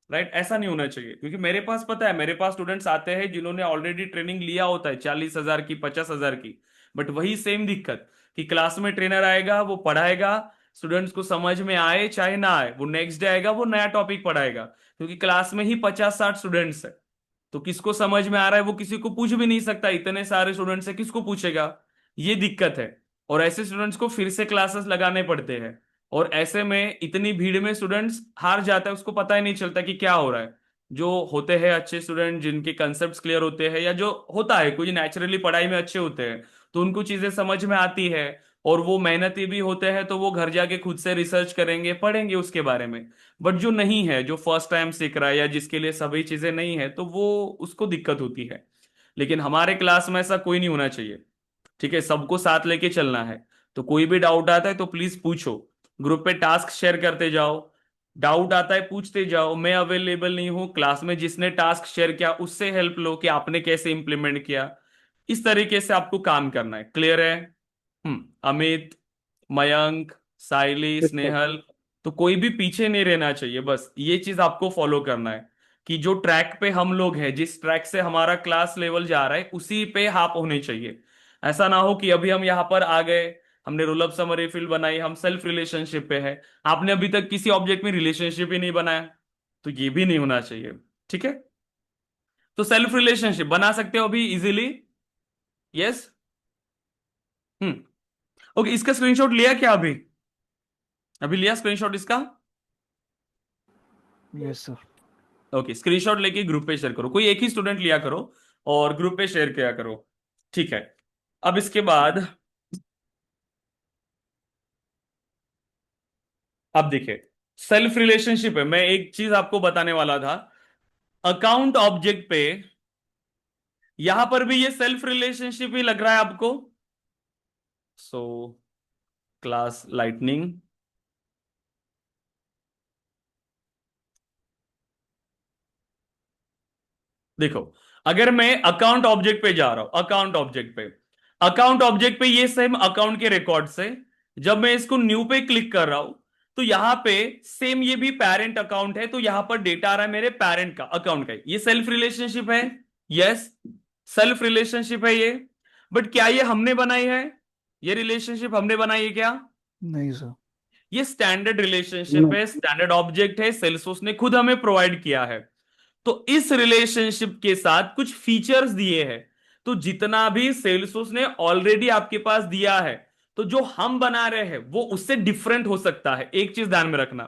राइट, ऐसा नहीं होना चाहिए, क्योंकि मेरे पास पता है, मेरे पास स्टूडेंट्स आते हैं जिन्होंने ऑलरेडी ट्रेनिंग लिया होता है 40,000 की, 50,000 की। बट वही सेम दिक्कत कि क्लास में ट्रेनर आएगा, वो पढ़ाएगा, स्टूडेंट्स को समझ में आए चाहे ना आए, वो नेक्स्ट डे आएगा, वो नया टॉपिक पढ़ाएगा, क्योंकि क्लास में ही 50-60 स्टूडेंट्स है। तो किसको समझ में आ रहा है वो किसी को पूछ भी नहीं सकता, इतने सारे स्टूडेंट्स है, किसको पूछेगा? ये दिक्कत है। और ऐसे स्टूडेंट्स को फिर से क्लासेस लगाने पड़ते हैं, और ऐसे में इतनी भीड़ में स्टूडेंट्स हार जाता है, उसको पता ही नहीं चलता कि क्या हो रहा है। जो होते हैं अच्छे स्टूडेंट, जिनके कंसेप्ट क्लियर होते हैं, या जो होता है कुछ नेचुरली पढ़ाई में अच्छे होते हैं, तो उनको चीजें समझ में आती है, और वो मेहनती भी होते हैं, तो वो घर जाके खुद से रिसर्च करेंगे, पढ़ेंगे उसके बारे में। बट जो नहीं है, जो फर्स्ट टाइम सीख रहा है या जिसके लिए सभी चीजें नहीं है, तो वो उसको दिक्कत होती है। लेकिन हमारे क्लास में ऐसा कोई नहीं होना चाहिए। ठीक है, सबको साथ लेके चलना है। तो कोई भी डाउट आता है तो प्लीज पूछो, ग्रुप पे टास्क शेयर करते जाओ, डाउट आता है पूछते जाओ, मैं अवेलेबल नहीं हूं, क्लास में जिसने टास्क शेयर किया उससे हेल्प लो कि आपने कैसे इंप्लीमेंट किया। इस तरीके से आपको काम करना है। क्लियर है? अमित, मयंक, साइली, ठीक है। स्नेहल, तो कोई भी पीछे नहीं रहना चाहिए, बस ये चीज आपको फॉलो करना है। कि जो ट्रैक पे हम लोग हैं, जिस ट्रैक से हमारा क्लास लेवल जा रहा है, उसी पे आप होने चाहिए। ऐसा ना हो कि अभी हम यहाँ पर आ गए, हमने रोल अप समरी फील्ड बनाई, हम सेल्फ रिलेशनशिप पे है, आपने अभी तक किसी ऑब्जेक्ट में रिलेशनशिप ही नहीं बनाया, तो ये भी नहीं होना चाहिए। ठीक है, तो सेल्फ रिलेशनशिप बना सकते हो अभी इजीली। यस। ओके, इसका स्क्रीनशॉट लिया क्या अभी? अभी लिया स्क्रीनशॉट इसका? Yes sir. ओके, स्क्रीनशॉट लेके ग्रुप पे शेयर करो, कोई एक ही स्टूडेंट लिया करो और ग्रुप पे शेयर किया करो। ठीक है, अब इसके बाद अब देखिए, सेल्फ रिलेशनशिप है, मैं एक चीज आपको बताने वाला था। अकाउंट ऑब्जेक्ट पे यहां पर भी ये सेल्फ रिलेशनशिप ही लग रहा है आपको? सो क्लास लाइटनिंग, देखो, अगर मैं अकाउंट ऑब्जेक्ट पे जा रहा हूं, अकाउंट ऑब्जेक्ट पे ये सेम अकाउंट के रिकॉर्ड से, जब मैं इसको न्यू पे क्लिक कर रहा हूं, तो यहां पे सेम ये भी पेरेंट अकाउंट है, तो यहां पर डेटा आ रहा है मेरे पेरेंट का, अकाउंट का। ये सेल्फ रिलेशनशिप है। यस, सेल्फ रिलेशनशिप है ये। बट क्या ये हमने बनाई है? ये रिलेशनशिप हमने बनाई है क्या? नहीं सर। ये स्टैंडर्ड रिलेशनशिप No. है, स्टैंडर्ड ऑब्जेक्ट है, सेल्सफोर्स ने खुद हमें प्रोवाइड किया है। तो इस रिलेशनशिप के साथ कुछ फीचर्स दिए हैं, तो जितना भी सेल्सफोर्स ने ऑलरेडी आपके पास दिया है, तो जो हम बना रहे हैं वो उससे डिफरेंट हो सकता है। एक चीज ध्यान में रखना,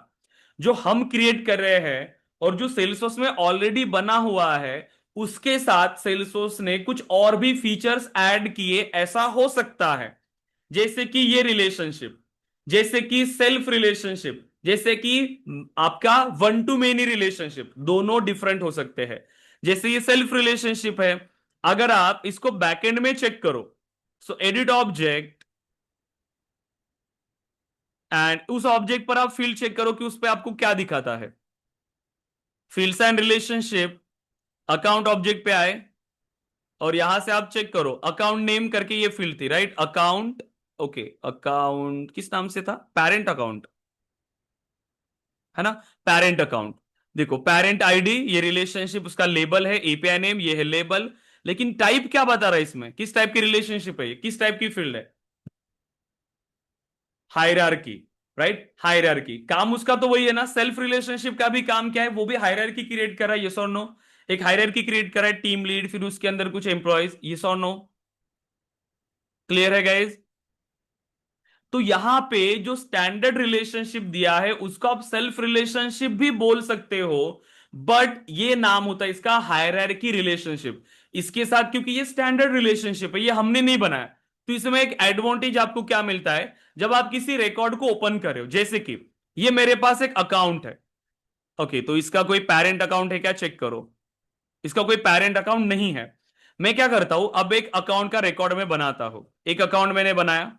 जो हम क्रिएट कर रहे हैं और जो सेल्सफोर्स में ऑलरेडी बना हुआ है, उसके साथ सेल्सफोर्स ने कुछ और भी फीचर्स ऐड किए, ऐसा हो सकता है। जैसे कि ये रिलेशनशिप, जैसे कि सेल्फ रिलेशनशिप, जैसे कि आपका वन टू मेनी रिलेशनशिप, दोनों डिफरेंट हो सकते हैं। जैसे ये सेल्फ रिलेशनशिप है, अगर आप इसको बैकएंड में चेक करो, सो एडिट ऑब्जेक्ट, एंड उस ऑब्जेक्ट पर आप फील्ड चेक करो कि उस पर आपको क्या दिखाता है। Fields and relationship, account object पे आए और यहां से आप चेक करो, अकाउंट नेम करके ये फील्ड थी, राइट? अकाउंट, ओके, अकाउंट किस नाम से था? पेरेंट अकाउंट, है ना? Parent account. देखो, पेरेंट आईडी, ये रिलेशनशिप उसका लेबल है, एपीआई नेम ये है लेबल, लेकिन टाइप क्या बता रहा है इसमें? किस टाइप की रिलेशनशिप है ये, किस टाइप की फील्ड है? Hierarchy, right? हायरार्की। काम उसका तो वही है ना, सेल्फ रिलेशनशिप का भी काम क्या है? वो भी हायरार्की क्रिएट कर रहा है, यस और नो? एक हायरार्की क्रिएट कर रहा है, टीम लीड, फिर उसके अंदर कुछ एम्प्लॉयज, यस और नो? क्लियर है गाइज? तो यहां पे जो स्टैंडर्ड रिलेशनशिप दिया है उसको आप सेल्फ रिलेशनशिप भी बोल सकते हो, बट ये नाम होता है इसका हायरार्की रिलेशनशिप। इसके साथ, क्योंकि ये स्टैंडर्ड रिलेशनशिप है, ये हमने नहीं बनाया, तो इसमें एक एडवांटेज आपको क्या मिलता है, जब आप किसी रिकॉर्ड को ओपन कर रहे हो, जैसे कि ये मेरे पास एक अकाउंट है, ओके, तो इसका कोई पेरेंट अकाउंट है क्या? चेक करो, इसका कोई पेरेंट अकाउंट नहीं है। मैं क्या करता हूं, अब एक अकाउंट का रिकॉर्ड में बनाता हूं, एक अकाउंट मैंने बनाया।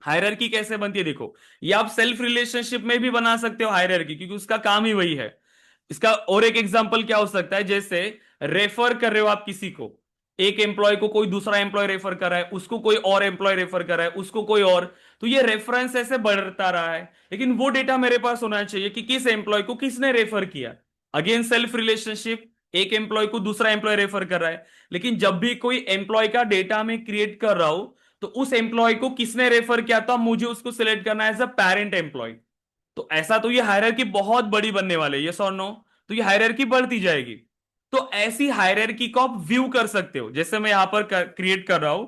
हायरार्की कैसे बनती है देखो, ये आप सेल्फ रिलेशनशिप में भी बना सकते हो हायरार्की, क्योंकि उसका काम ही वही है। इसका और एक एग्जांपल क्या हो सकता है, जैसे रेफर कर रहे हो आप किसी को, एक एम्प्लॉय को कोई दूसरा एम्प्लॉय रेफर कर रहा है, उसको कोई और एम्प्लॉय रेफर कर रहा है, उसको कोई और, तो ये रेफरेंस ऐसे बढ़ता रहा है, लेकिन वो डेटा मेरे पास होना चाहिए कि किस एम्प्लॉय को किसने रेफर किया। अगेन सेल्फ रिलेशनशिप, एक एम्प्लॉय को दूसरा एम्प्लॉय रेफर कर रहा है, लेकिन जब भी कोई एम्प्लॉय का डेटा मैं क्रिएट कर रहा हूं, तो उस एम्प्लॉय को किसने रेफर किया था, मुझे उसको सिलेक्ट करना है एज अ पेरेंट एम्प्लॉय। तो ऐसा तो ये हायरार्की बहुत बड़ी बनने वाली है, यस और नो? तो ये हायरार्की बढ़ती जाएगी। तो ऐसी हायरार्की को आप व्यू कर सकते हो, जैसे मैं यहां पर क्रिएट कर रहा हूं,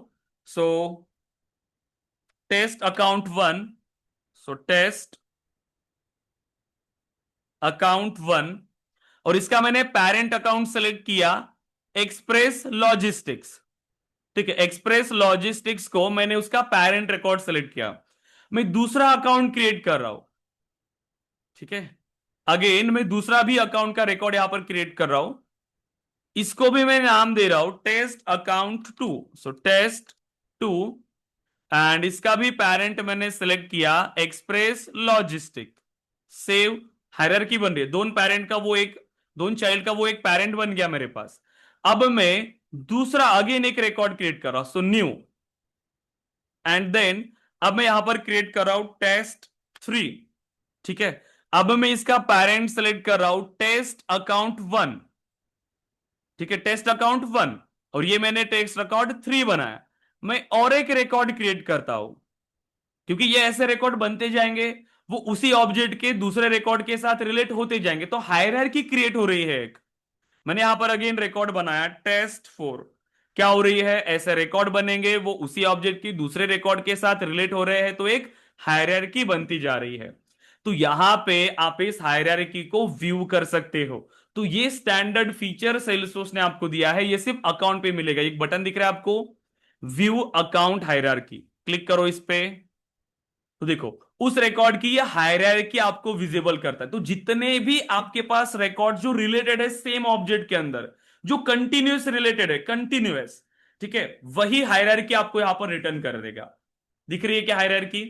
सो टेस्ट अकाउंट वन, सो टेस्ट अकाउंट वन, और इसका मैंने पेरेंट अकाउंट सेलेक्ट किया, एक्सप्रेस लॉजिस्टिक्स। ठीक है, एक्सप्रेस लॉजिस्टिक्स को मैंने उसका पेरेंट रिकॉर्ड सेलेक्ट किया। मैं दूसरा अकाउंट क्रिएट कर रहा हूं, ठीक है, अगेन मैं दूसरा भी अकाउंट का रिकॉर्ड यहां पर क्रिएट कर रहा हूं, इसको भी मैं नाम दे रहा हूं test account two, so test two, and इसका भी पेरेंट मैंने सेलेक्ट किया एक्सप्रेस लॉजिस्टिक। सेव, हायरार्की बन रही है, दोनों पेरेंट का वो एक, दोनों चाइल्ड का वो एक पेरेंट बन गया मेरे पास। अब मैं दूसरा अगेन एक रिकॉर्ड क्रिएट कर रहा हूं, सो न्यू, एंड देन अब मैं यहां पर क्रिएट कर रहा हूं टेस्ट थ्री। ठीक है, अब मैं इसका पेरेंट सेलेक्ट कर रहा हूं टेस्ट अकाउंट 1, ठीक है, टेस्ट अकाउंट 1, और ये मैंने टेस्ट अकाउंट 3 बनाया। मैं और एक रिकॉर्ड क्रिएट करता हूं, क्योंकि ये ऐसे रिकॉर्ड बनते जाएंगे, वो उसी ऑब्जेक्ट के दूसरे रिकॉर्ड के साथ रिलेट होते जाएंगे, तो हायरार्की क्रिएट हो रही है एक। मैंने यहां पर अगेन रिकॉर्ड बनाया टेस्ट 4, क्या हो रही है, ऐसे रिकॉर्ड बनेंगे, वो उसी ऑब्जेक्ट की दूसरे रिकॉर्ड के साथ रिलेट हो रहे हैं, तो एक हायरार्की बनती जा रही है। तो यहां पे आप इस हायरार्की को व्यू कर सकते हो। तो ये स्टैंडर्ड फीचर सेल्सफोर्स ने आपको दिया है, ये सिर्फ अकाउंट पे मिलेगा। एक बटन दिख रहा है आपको, व्यू अकाउंट हायरार्की, क्लिक करो इस पे, तो देखो उस रिकॉर्ड की ये हायरार्की आपको विजिबल करता है। तो जितने भी आपके पास रिकॉर्ड जो रिलेटेड है सेम ऑब्जेक्ट के अंदर, जो कंटिन्यूस रिलेटेड है, कंटिन्यूअस, ठीक है, वही हायरार्की आपको यहां पर रिटर्न कर देगा। दिख रही है क्या हायरार्की?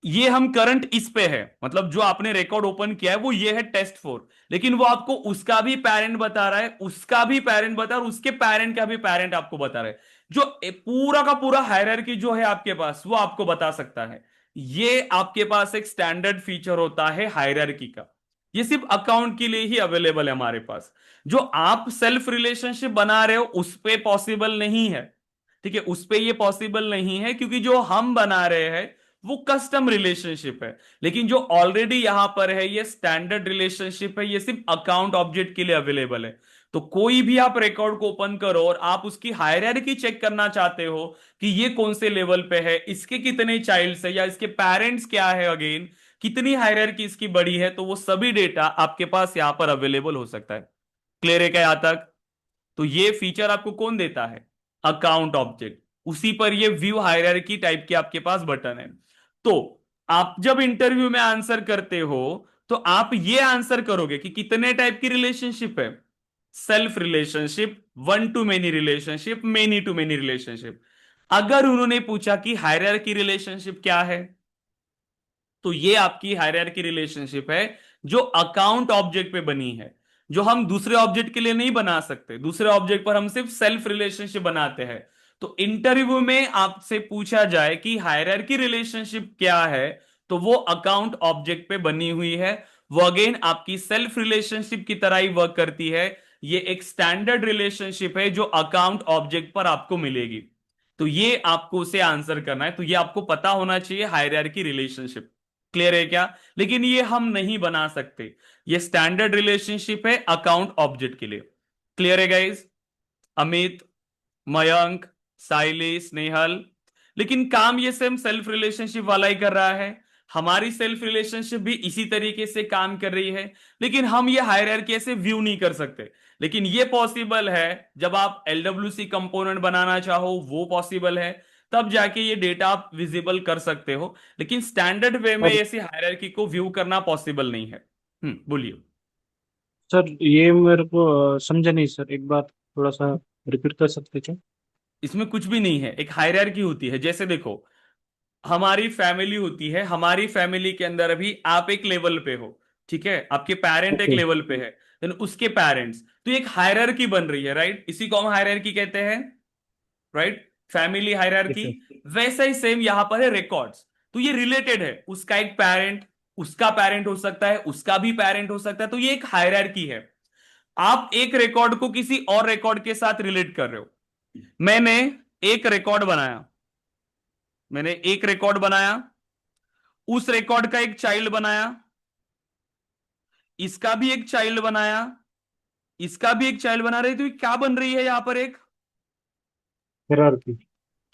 ये हम करंट इस पे है, मतलब जो आपने रिकॉर्ड ओपन किया है वो ये है टेस्ट 4, लेकिन वो आपको उसका भी पेरेंट बता रहा है, उसका भी पेरेंट बता रहा है, उसके पेरेंट का भी पेरेंट आपको बता रहा है। जो पूरा का पूरा हायरार्की जो है आपके पास, वो आपको बता सकता है। ये आपके पास एक स्टैंडर्ड फीचर होता है हायरार्की का। ये सिर्फ अकाउंट के लिए ही अवेलेबल है हमारे पास। जो आप सेल्फ रिलेशनशिप बना रहे हो उस पे पॉसिबल नहीं है, ठीक है, उस पे ये पॉसिबल नहीं है, क्योंकि जो हम बना रहे हैं वो कस्टम रिलेशनशिप है। लेकिन जो ऑलरेडी यहां पर है ये स्टैंडर्ड रिलेशनशिप है, ये सिर्फ अकाउंट ऑब्जेक्ट के लिए अवेलेबल है। तो कोई भी आप रिकॉर्ड को ओपन करो और आप उसकी हायरार्की चेक करना चाहते हो कि ये कौन से लेवल पे है, इसके कितने चाइल्ड्स है, या इसके पेरेंट्स क्या है, अगेन कितनी हायरार्की इसकी बड़ी है, तो वो सभी डेटा आपके पास यहां पर अवेलेबल हो सकता है। क्लियर है क्या यहां तक? तो ये फीचर आपको कौन देता है? Account object. उसी पर ये व्यू हायरार्की टाइप के आपके पास बटन है। तो आप जब इंटरव्यू में आंसर करते हो तो आप ये आंसर करोगे कि कितने टाइप की रिलेशनशिप है, self relationship, one to many relationship, many to many relationship. अगर उन्होंने पूछा कि हायरार्की रिलेशनशिप क्या है, तो ये आपकी हायरार्की रिलेशनशिप है जो अकाउंट ऑब्जेक्ट पे बनी है, जो हम दूसरे ऑब्जेक्ट के लिए नहीं बना सकते। दूसरे ऑब्जेक्ट पर हम सिर्फ सेल्फ रिलेशनशिप बनाते हैं। तो इंटरव्यू में आपसे पूछा जाए कि हायरार्की रिलेशनशिप क्या है, तो वो अकाउंट ऑब्जेक्ट पे बनी हुई है। वो अगेन आपकी सेल्फ रिलेशनशिप की तरह ही वर्क करती है। ये एक स्टैंडर्ड रिलेशनशिप है जो अकाउंट ऑब्जेक्ट पर आपको मिलेगी। तो ये आपको उसे आंसर करना है, तो ये आपको पता होना चाहिए हायरार्की रिलेशनशिप। क्लियर है क्या? लेकिन ये हम नहीं बना सकते, ये स्टैंडर्ड रिलेशनशिप है अकाउंट ऑब्जेक्ट के लिए। क्लियर है गाइस? अमित, मयंक, साइली, स्नेहल। लेकिन काम ये सेम सेल्फ रिलेशनशिप वाला ही कर रहा है। हमारी सेल्फ रिलेशनशिप भी इसी तरीके से काम कर रही है, लेकिन हम ये हायरार्की ऐसे व्यू नहीं कर सकते। लेकिन ये पॉसिबल है जब आप एलडब्ल्यूसी कंपोनेंट बनाना चाहो, वो पॉसिबल है, तब जाके ये डेटा आप विजिबल कर सकते हो। लेकिन स्टैंडर्ड वे में और ऐसी हायरार्की को व्यू करना पॉसिबल नहीं है। बोलिए। सर ये मेरे को समझा नहीं सर, एक बार थोड़ा सा रिपीट कर सकते क्या? इसमें कुछ भी नहीं है, एक हायरार्की होती है। जैसे देखो, हमारी फैमिली होती है, हमारी फैमिली के अंदर अभी आप एक लेवल पे हो, ठीक है, आपके पेरेंट एक ओके। लेवल पे है, देन उसके पेरेंट्स, तो एक हायरार्की बन रही है, राइट? इसी को हम हायरार्की कहते हैं, राइट? फैमिली ठीक हायरार्की। है। वैसा ही सेम यहां पर है रिकॉर्ड्स। तो ये रिलेटेड है, उसका एक पेरेंट, उसका पेरेंट हो सकता है, उसका भी पेरेंट हो सकता है, तो ये एक हायरार्की है। आप एक रिकॉर्ड को किसी और रिकॉर्ड के साथ रिलेट कर रहे हो। मैंने एक रिकॉर्ड बनाया, मैंने एक रिकॉर्ड बनाया, उस रिकॉर्ड का एक चाइल्ड बनाया, इसका भी एक चाइल्ड बनाया, इसका भी एक चाइल्ड बना रहे, तो ये क्या बन रही है यहां पर? एक हायरार्की।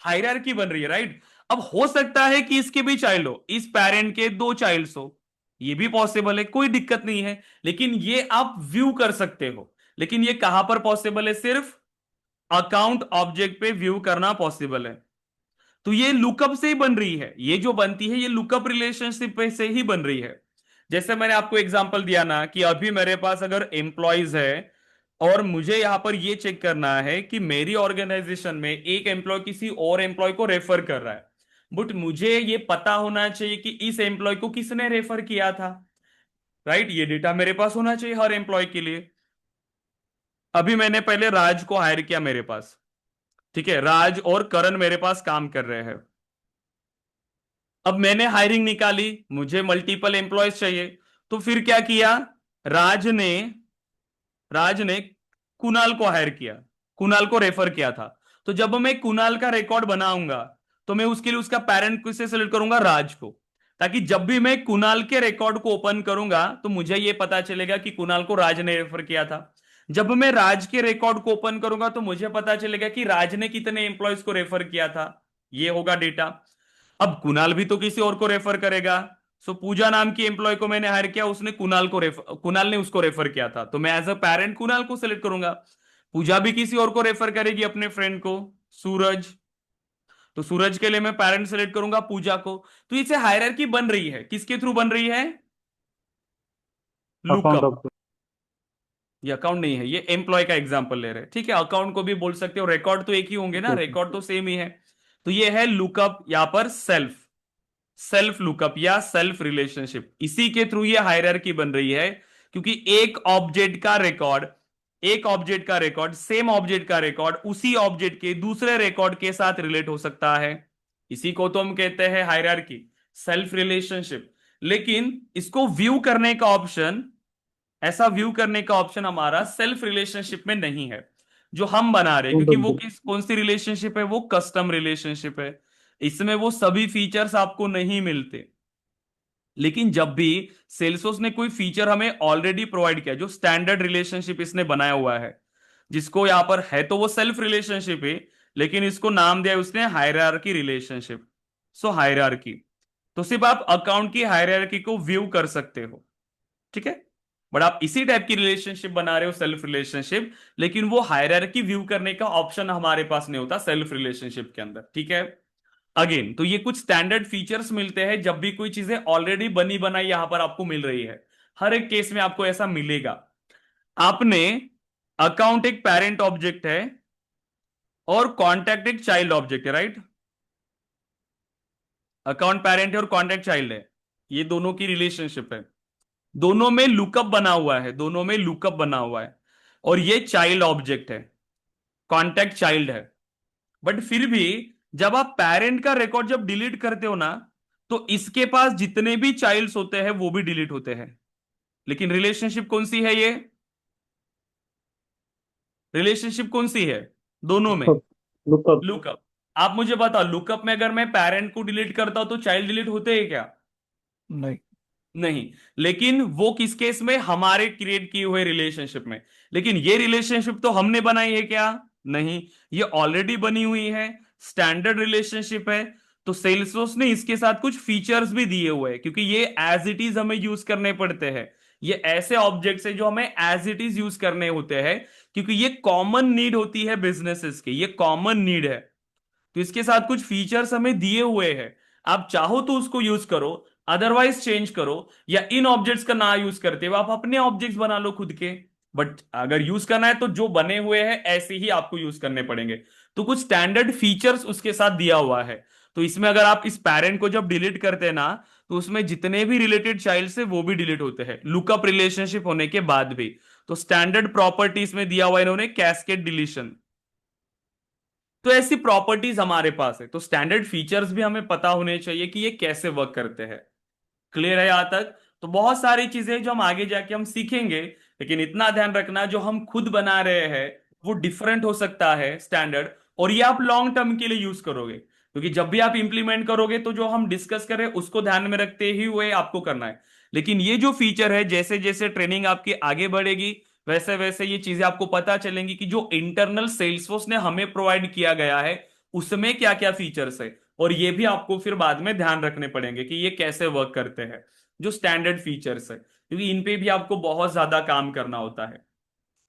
हायरार्की बन रही है, राइट? अब हो सकता है कि इसके भी चाइल्ड हो, इस पेरेंट के दो चाइल्ड्स हो, ये भी पॉसिबल है, कोई दिक्कत नहीं है। लेकिन ये आप व्यू कर सकते हो। लेकिन ये कहां पर पॉसिबल है? सिर्फ अकाउंट ऑब्जेक्ट पे व्यू करना पॉसिबल है। तो ये लुकअप से ही बन रही है, ये जो बनती है ये लुकअप रिलेशनशिप से ही बन रही है। जैसे मैंने आपको एग्जांपल दिया ना कि अभी मेरे पास अगर एम्प्लॉयज है और मुझे यहां पर ये चेक करना है कि मेरी ऑर्गेनाइजेशन में एक एम्प्लॉय किसी और एम्प्लॉय को रेफर कर रहा है, बट मुझे ये पता होना चाहिए कि इस एम्प्लॉय को किसने रेफर किया था, राइट? ये डेटा मेरे पास होना चाहिए हर एम्प्लॉय के लिए। अभी मैंने पहले राज को हायर किया मेरे पास, ठीक है, राज और करण मेरे पास काम कर रहे हैं। अब मैंने हायरिंग निकाली, मुझे मल्टीपल एम्प्लॉयज चाहिए, तो फिर क्या किया, राज ने राज ने कुणाल को हायर किया, कुणाल को रेफर किया था। तो जब मैं कुणाल का रिकॉर्ड बनाऊंगा तो मैं उसके लिए उसका पेरेंट किसे सेलेक्ट करूंगा, राज को, ताकि जब भी मैं कुणाल के रिकॉर्ड को ओपन करूंगा तो मुझे यह पता चलेगा कि कुणाल को राज ने रेफर किया था। जब मैं राज के रिकॉर्ड को ओपन करूंगा तो मुझे पता चलेगा कि राज ने कितने एम्प्लॉयज को रेफर किया था, ये होगा डेटा। अब कुणाल भी तो किसी और को रेफर करेगा। सो पूजा नाम की एम्प्लॉय को मैंने हायर किया, उसने कुणाल ने उसको रेफर किया था, तो मैं एज अ पेरेंट कुणाल को सिलेक्ट करूंगा। पूजा भी किसी और को रेफर करेगी, अपने फ्रेंड को, सूरज, तो सूरज के लिए मैं पेरेंट सेलेक्ट करूंगा पूजा को। तो इससे हायरार्की बन रही है, किसके थ्रू बन रही है, अकाउंट लुकअप। ऑफ। ये अकाउंट नहीं है, ये एम्प्लॉय का एग्जांपल ले रहे हैं, ठीक है, अकाउंट को भी बोल सकते हो, रिकॉर्ड तो एक ही होंगे ना, रिकॉर्ड तो सेम ही है। तो ये है लुकअप, यहां पर सेल्फ सेल्फ लुकअप या सेल्फ रिलेशनशिप, इसी के थ्रू ये हायरार्की बन रही है। क्योंकि एक ऑब्जेक्ट का रिकॉर्ड सेम ऑब्जेक्ट का रिकॉर्ड उसी ऑब्जेक्ट के दूसरे रिकॉर्ड के साथ रिलेट हो सकता है, इसी को तो हम कहते हैं हायरार्की, सेल्फ रिलेशनशिप। लेकिन इसको व्यू करने का ऑप्शन, ऐसा व्यू करने का ऑप्शन हमारा सेल्फ रिलेशनशिप में नहीं है जो हम बना रहे हैं, क्योंकि वो कौन सी रिलेशनशिप है, वो कस्टम रिलेशनशिप है, इसमें वो सभी फीचर्स आपको नहीं मिलते। लेकिन जब भी सेल्सफोर्स ने कोई फीचर हमें ऑलरेडी प्रोवाइड किया, जो स्टैंडर्ड रिलेशनशिप इसने बनाया हुआ है, जिसको यहां पर है तो वो सेल्फ रिलेशनशिप है, लेकिन इसको नाम दिया है उसने हायरार्की रिलेशनशिप। सो हायरार्की, तो सिर्फ आप अकाउंट की हायरार्की को व्यू कर सकते हो, ठीक है। बट आप इसी टाइप की रिलेशनशिप बना रहे हो, सेल्फ रिलेशनशिप, लेकिन वो हायरार्की व्यू करने का ऑप्शन हमारे पास नहीं होता सेल्फ रिलेशनशिप के अंदर, ठीक है। अगेन, तो ये कुछ स्टैंडर्ड फीचर्स मिलते हैं जब भी कोई चीजें ऑलरेडी बनी बनाई यहां पर आपको मिल रही है, हर एक केस में आपको ऐसा मिलेगा। आपने अकाउंट एक पेरेंट ऑब्जेक्ट है और कॉन्टैक्ट एक चाइल्ड ऑब्जेक्ट है, राइट। अकाउंट पेरेंट है और कॉन्टैक्ट चाइल्ड है, ये दोनों की रिलेशनशिप है, दोनों में लुकअप बना हुआ है, दोनों में लुकअप बना हुआ है, और ये चाइल्ड ऑब्जेक्ट है, कॉन्टैक्ट चाइल्ड है। बट फिर भी जब आप पेरेंट का रिकॉर्ड जब डिलीट करते हो ना, तो इसके पास जितने भी चाइल्ड्स होते हैं वो भी डिलीट होते हैं। लेकिन रिलेशनशिप कौन सी है, ये रिलेशनशिप कौन सी है, दोनों में लुकअप। लुकअप। आप मुझे बताओ, लुकअप में अगर मैं पेरेंट को डिलीट करता हूं तो चाइल्ड डिलीट होते हैं क्या, नहीं। नहीं। लेकिन वो किस केस में, हमारे क्रिएट किए हुए रिलेशनशिप में। लेकिन ये रिलेशनशिप तो हमने बनाई है क्या, नहीं, ये ऑलरेडी बनी हुई है, स्टैंडर्ड रिलेशनशिप है। तो सेल्सफोर्स ने इसके साथ कुछ फीचर्स भी दिए हुए हैं, क्योंकि ये एज इट इज हमें यूज करने पड़ते हैं। ये ऐसे ऑब्जेक्ट्स हैं जो हमें एज इट इज यूज करने होते हैं, क्योंकि ये कॉमन नीड होती है बिजनेसेस की, ये कॉमन नीड है। तो इसके साथ कुछ फीचर्स हमें दिए हुए हैं, आप चाहो तो उसको यूज करो, अदरवाइज चेंज करो, या इन ऑब्जेक्ट्स का ना यूज करते हुए आप अपने ऑब्जेक्ट्स बना लो खुद के। बट अगर यूज करना है तो जो बने हुए हैं ऐसे ही आपको यूज करने पड़ेंगे। तो कुछ स्टैंडर्ड फीचर्स उसके साथ दिया हुआ है। तो इसमें अगर आप इस पेरेंट को जब डिलीट करते हैं ना, तो उसमें जितने भी रिलेटेड चाइल्ड है वो भी डिलीट होते हैं, लुकअप रिलेशनशिप होने के बाद भी। तो स्टैंडर्ड प्रॉपर्टीज में दिया हुआ इन्होंने कैस्केड डिलीशन। तो ऐसी प्रॉपर्टीज हमारे पास है, तो स्टैंडर्ड फीचर्स भी हमें पता होने चाहिए कि ये कैसे वर्क करते हैं। क्लियर है यहां तक। तो बहुत सारी चीजें जो हम आगे जाके हम सीखेंगे, लेकिन इतना ध्यान रखना जो हम खुद बना रहे हैं वो डिफरेंट हो सकता है स्टैंडर्ड, और ये आप लॉन्ग टर्म के लिए यूज करोगे, क्योंकि जब भी आप इंप्लीमेंट करोगे तो जो हम डिस्कस करें उसको ध्यान में रखते ही हुए आपको करना है। लेकिन ये जो फीचर है, जैसे जैसे ट्रेनिंग आपकी आगे बढ़ेगी वैसे वैसे ये चीजें आपको पता चलेंगी कि जो इंटरनल सेल्सफोर्स ने हमें प्रोवाइड किया गया है उसमें क्या क्या फीचर्स है, और ये भी आपको फिर बाद में ध्यान रखने पड़ेंगे कि ये कैसे वर्क करते हैं, जो स्टैंडर्ड फीचर्स है, क्योंकि इन पे भी आपको बहुत ज्यादा काम करना होता है।